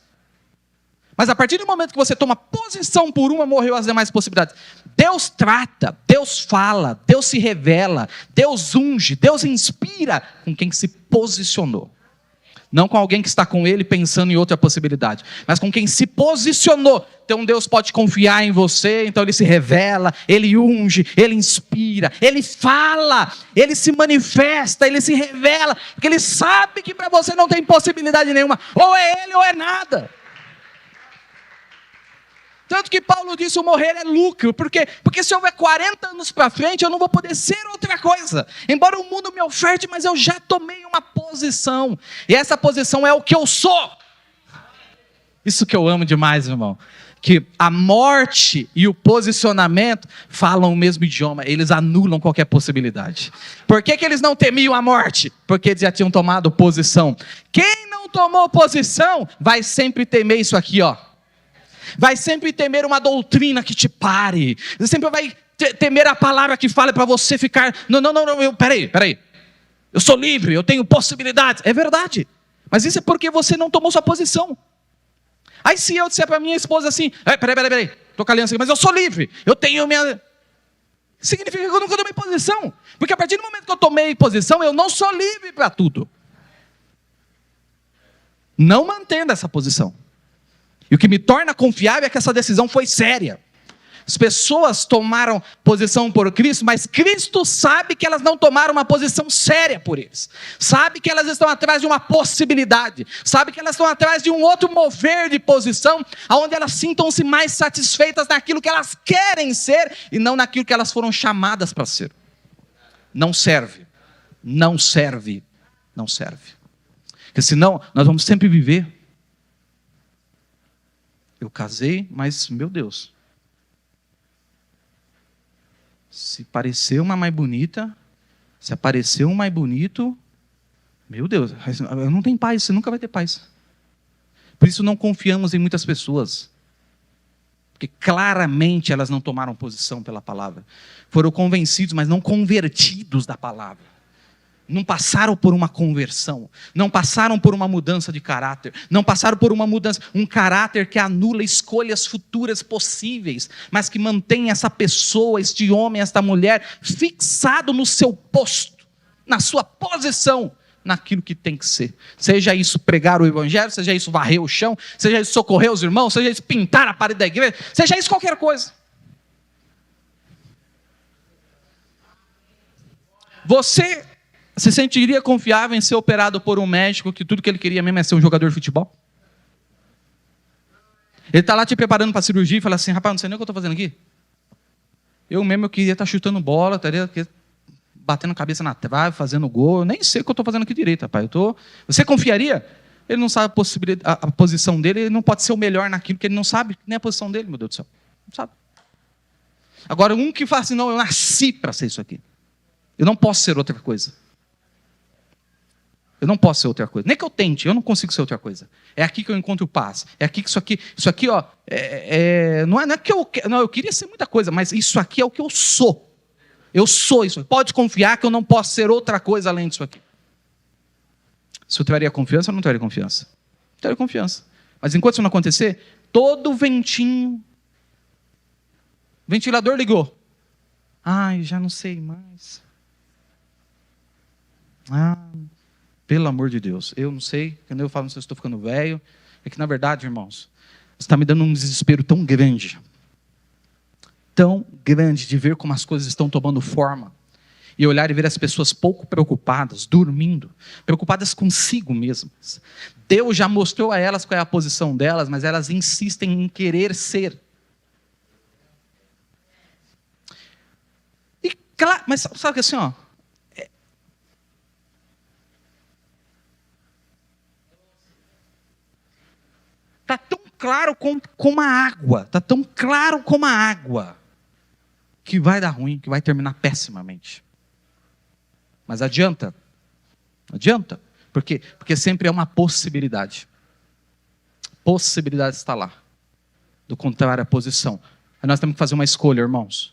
Mas a partir do momento que você toma posição por uma, morreu as demais possibilidades. Deus trata, Deus fala, Deus se revela, Deus unge, Deus inspira com quem se posicionou. Não com alguém que está com ele pensando em outra possibilidade, mas com quem se posicionou. Então Deus pode confiar em você, então Ele se revela, Ele unge, Ele inspira, Ele fala, Ele se manifesta, Ele se revela, porque Ele sabe que para você não tem possibilidade nenhuma, ou é Ele ou é nada. Tanto que Paulo disse, o morrer é lucro, porque se houver 40 anos para frente, eu não vou poder ser outra coisa. Embora o mundo me oferte, mas eu já tomei uma posição, e essa posição é o que eu sou. Isso que eu amo demais, irmão, que a morte e o posicionamento falam o mesmo idioma, eles anulam qualquer possibilidade. Por que eles não temiam a morte? Porque eles já tinham tomado posição. Quem não tomou posição, vai sempre temer isso aqui, ó. Vai sempre temer uma doutrina que te pare. Você sempre vai temer a palavra que fala para você ficar... Não, peraí. Eu sou livre, eu tenho possibilidades. É verdade. Mas isso é porque você não tomou sua posição. Aí se eu disser para minha esposa assim... Peraí. Estou com a aliança aqui, mas eu sou livre. Eu tenho minha... Significa que eu nunca tomei posição. Porque a partir do momento que eu tomei posição, eu não sou livre para tudo. não mantendo essa posição. E o que me torna confiável é que essa decisão foi séria. As pessoas tomaram posição por Cristo, mas Cristo sabe que elas não tomaram uma posição séria por eles. Sabe que elas estão atrás de uma possibilidade. Sabe que elas estão atrás de um outro mover de posição, onde elas sintam-se mais satisfeitas naquilo que elas querem ser e não naquilo que elas foram chamadas para ser. Não serve. Não serve. Não serve. Porque senão nós vamos sempre viver. Eu casei, mas, meu Deus, se parecer uma mais bonita, se aparecer um mais bonito, meu Deus, eu não tenho paz, você nunca vai ter paz. Por isso não confiamos em muitas pessoas. Porque claramente elas não tomaram posição pela palavra. Foram convencidos, mas não convertidos da palavra. Não passaram por uma conversão, não passaram por uma mudança de caráter, não passaram por uma mudança, um caráter que anula escolhas futuras possíveis, mas que mantém essa pessoa, este homem, esta mulher, fixado no seu posto, na sua posição, naquilo que tem que ser. Seja isso pregar o evangelho, seja isso varrer o chão, seja isso socorrer os irmãos, seja isso pintar a parede da igreja, seja isso qualquer coisa. Você se sentiria confiável em ser operado por um médico que tudo que ele queria mesmo é ser um jogador de futebol? Ele está lá te preparando para a cirurgia e fala assim, rapaz, não sei nem o que eu estou fazendo aqui. Eu queria estar chutando bola, estaria batendo a cabeça na trave, fazendo gol, eu nem sei o que eu estou fazendo aqui direito, rapaz. Você confiaria? Ele não sabe a posição dele, ele não pode ser o melhor naquilo, porque ele não sabe nem a posição dele, meu Deus do céu. Não sabe. Agora, um que fala assim, não, eu nasci para ser isso aqui. Eu não posso ser outra coisa. Eu não posso ser outra coisa. Nem que eu tente, eu não consigo ser outra coisa. É aqui que eu encontro paz. É aqui que isso aqui, ó, não é que eu queria ser muita coisa, mas isso aqui é o que eu sou. Eu sou isso. Pode confiar que eu não posso ser outra coisa além disso aqui. Isso traria confiança ou não traria confiança? Traria confiança. Mas enquanto isso não acontecer, todo ventinho, o ventilador ligou. Ai, já não sei mais. Pelo amor de Deus, eu não sei, quando eu falo, não sei se estou ficando velho, é que na verdade, irmãos, está me dando um desespero tão grande de ver como as coisas estão tomando forma, e olhar e ver as pessoas pouco preocupadas, dormindo, preocupadas consigo mesmas. Deus já mostrou a elas qual é a posição delas, mas elas insistem em querer ser. E claro, mas sabe que assim, ó, está tão claro como a água, está tão claro como a água, que vai dar ruim, que vai terminar pessimamente. Mas adianta? Adianta. Por quê? Porque sempre é uma possibilidade. Possibilidade está lá. Do contrário, a posição. Aí nós temos que fazer uma escolha, irmãos.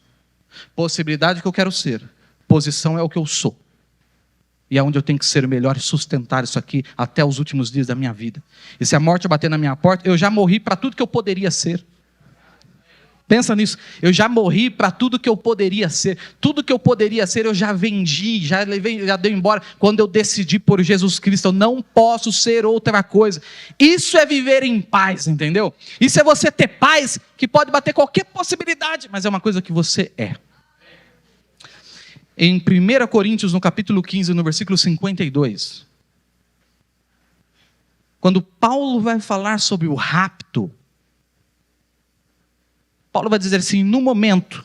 Possibilidade que eu quero ser. Posição é o que eu sou. E é onde eu tenho que ser melhor e sustentar isso aqui até os últimos dias da minha vida. E se a morte bater na minha porta, eu já morri para tudo que eu poderia ser. Pensa nisso. Eu já morri para tudo que eu poderia ser. Tudo que eu poderia ser eu já vendi, já dei embora. Quando eu decidi por Jesus Cristo, eu não posso ser outra coisa. Isso é viver em paz, entendeu? Isso é você ter paz, que pode bater qualquer possibilidade, mas é uma coisa que você é. Em 1 Coríntios, no capítulo 15, no versículo 52, quando Paulo vai falar sobre o rapto, Paulo vai dizer assim, no momento,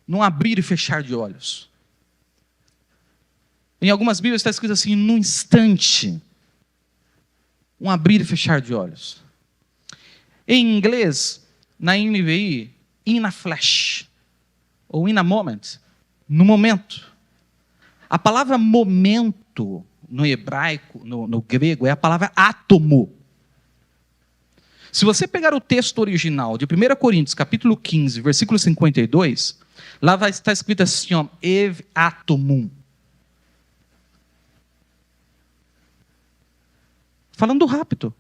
num abrir e fechar de olhos. Em algumas Bíblias está escrito assim, num instante, um abrir e fechar de olhos. Em inglês, na NVI, in a flash, ou in a moment, no momento. A palavra momento, no hebraico, no grego, é a palavra átomo. Se você pegar o texto original de 1 Coríntios, capítulo 15, versículo 52, lá vai estar escrito assim, ó, ev atomum. Falando do rapto.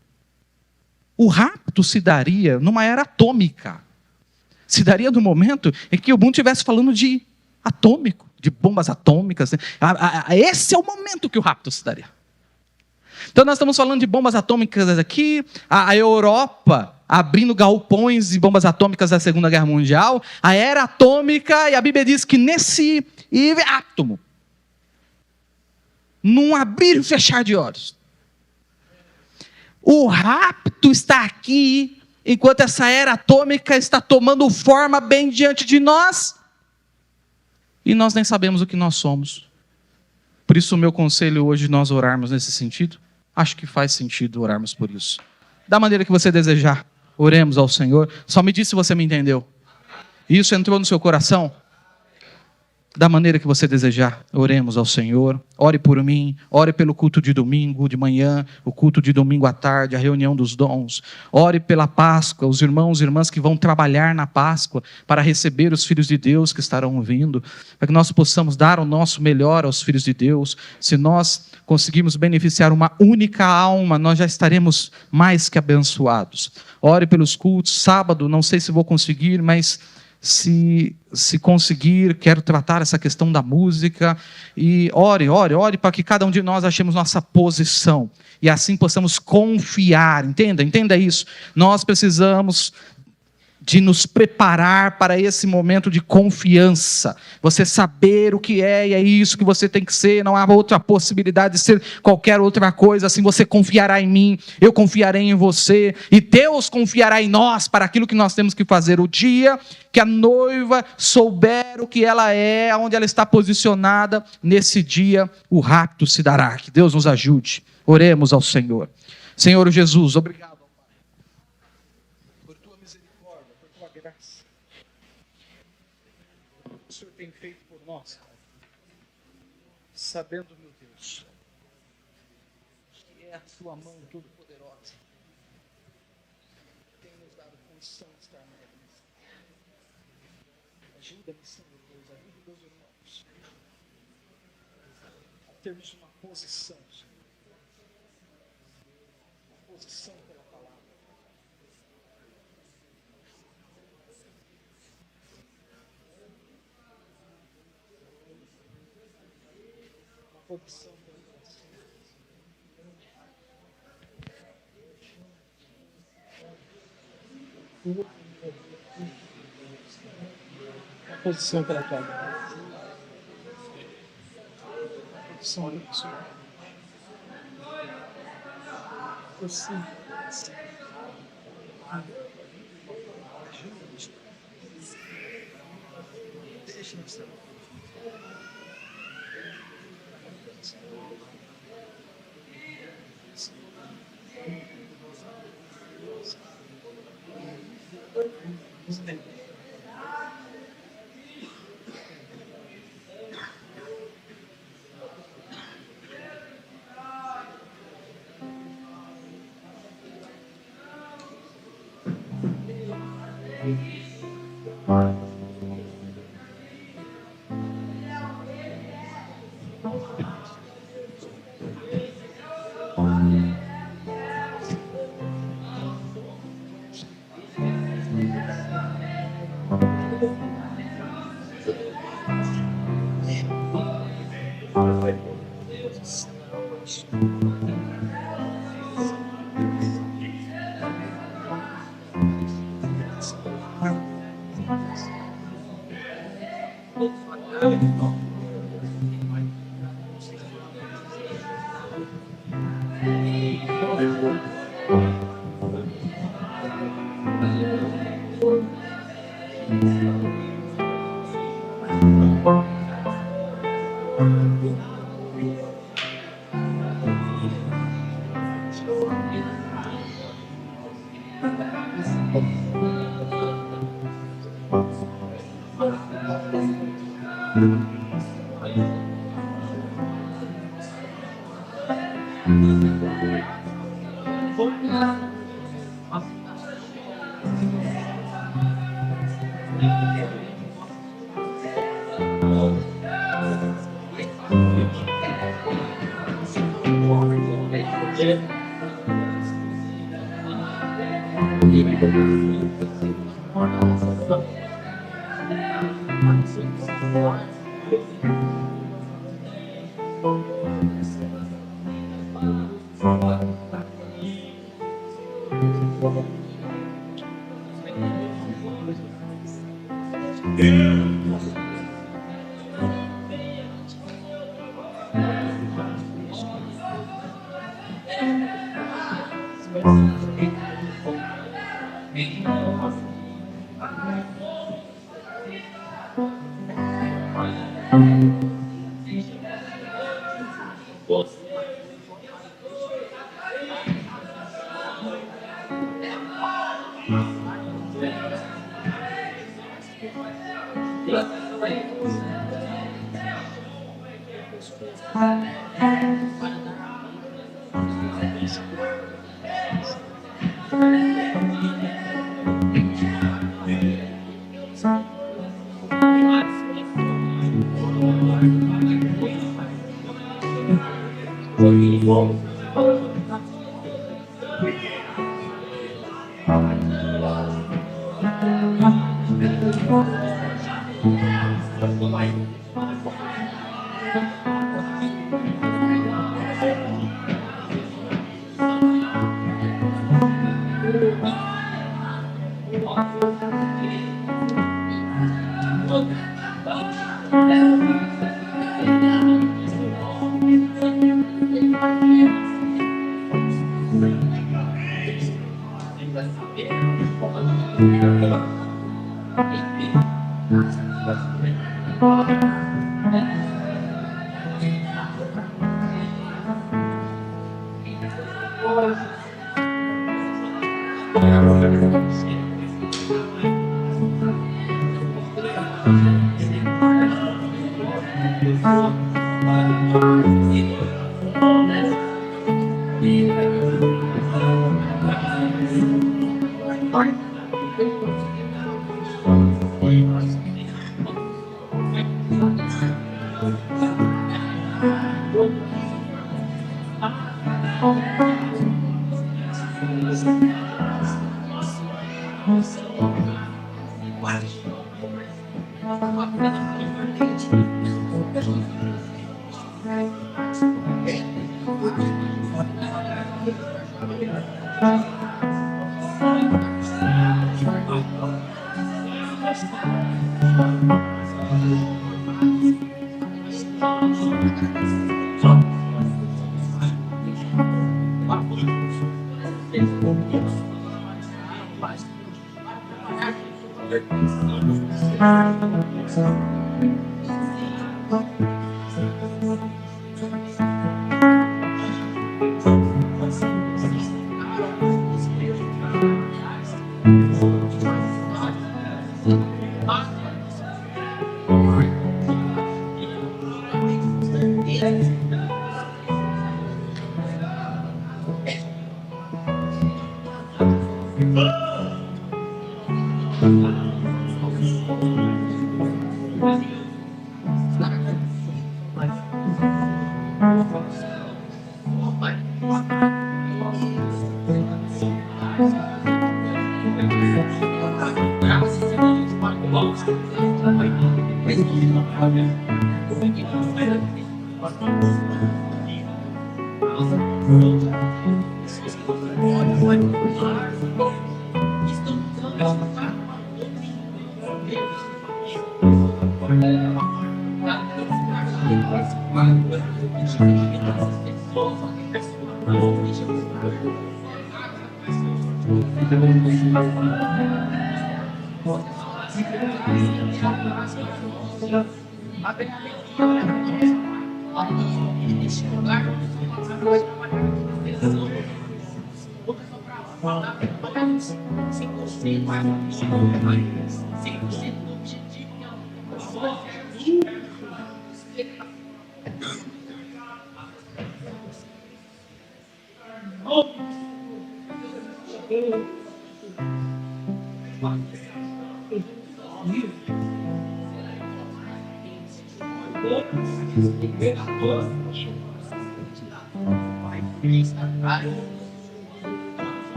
O rapto se daria numa era atômica. Se daria no momento em que o mundo estivesse falando de atômico, de bombas atômicas. Esse é o momento que o rapto se daria. Então nós estamos falando de bombas atômicas aqui, a Europa abrindo galpões de bombas atômicas da Segunda Guerra Mundial, a era atômica, e a Bíblia diz que nesse átomo, num abrir e fechar de olhos, o rapto está aqui, enquanto essa era atômica está tomando forma bem diante de nós, e nós nem sabemos o que nós somos. Por isso o meu conselho hoje, nós orarmos nesse sentido, acho que faz sentido orarmos por isso. Da maneira que você desejar, oremos ao Senhor. Só me diz se você me entendeu. Isso entrou no seu coração? Da maneira que você desejar, oremos ao Senhor. Ore por mim, ore pelo culto de domingo de manhã, o culto de domingo à tarde, a reunião dos dons. Ore pela Páscoa, os irmãos e irmãs que vão trabalhar na Páscoa para receber os filhos de Deus que estarão vindo, para que nós possamos dar o nosso melhor aos filhos de Deus. Se nós conseguirmos beneficiar uma única alma, nós já estaremos mais que abençoados. Ore pelos cultos, sábado, não sei se vou conseguir, mas se conseguir, quero tratar essa questão da música, e ore para que cada um de nós achemos nossa posição, e assim possamos confiar, entenda isso, nós precisamos de nos preparar para esse momento de confiança, você saber o que é, e é isso que você tem que ser, não há outra possibilidade de ser qualquer outra coisa, assim você confiará em mim, eu confiarei em você, e Deus confiará em nós, para aquilo que nós temos que fazer, o dia que a noiva souber o que ela é, onde ela está posicionada, nesse dia o rapto se dará, que Deus nos ajude, oremos ao Senhor. Senhor Jesus, obrigado, o Senhor tem feito por nós, sabendo, meu Deus, que é a sua mão todo-poderosa, tem nos dado condição de estar na mesa. Ajuda-me, Senhor Deus, ajuda meus irmãos a termos uma posição, uma posição pela palavra. Posição pelo coração. A posição pela tua vida. A posição pelo Senhor. Posição. Ajuda-nos. Deixa-nos ter.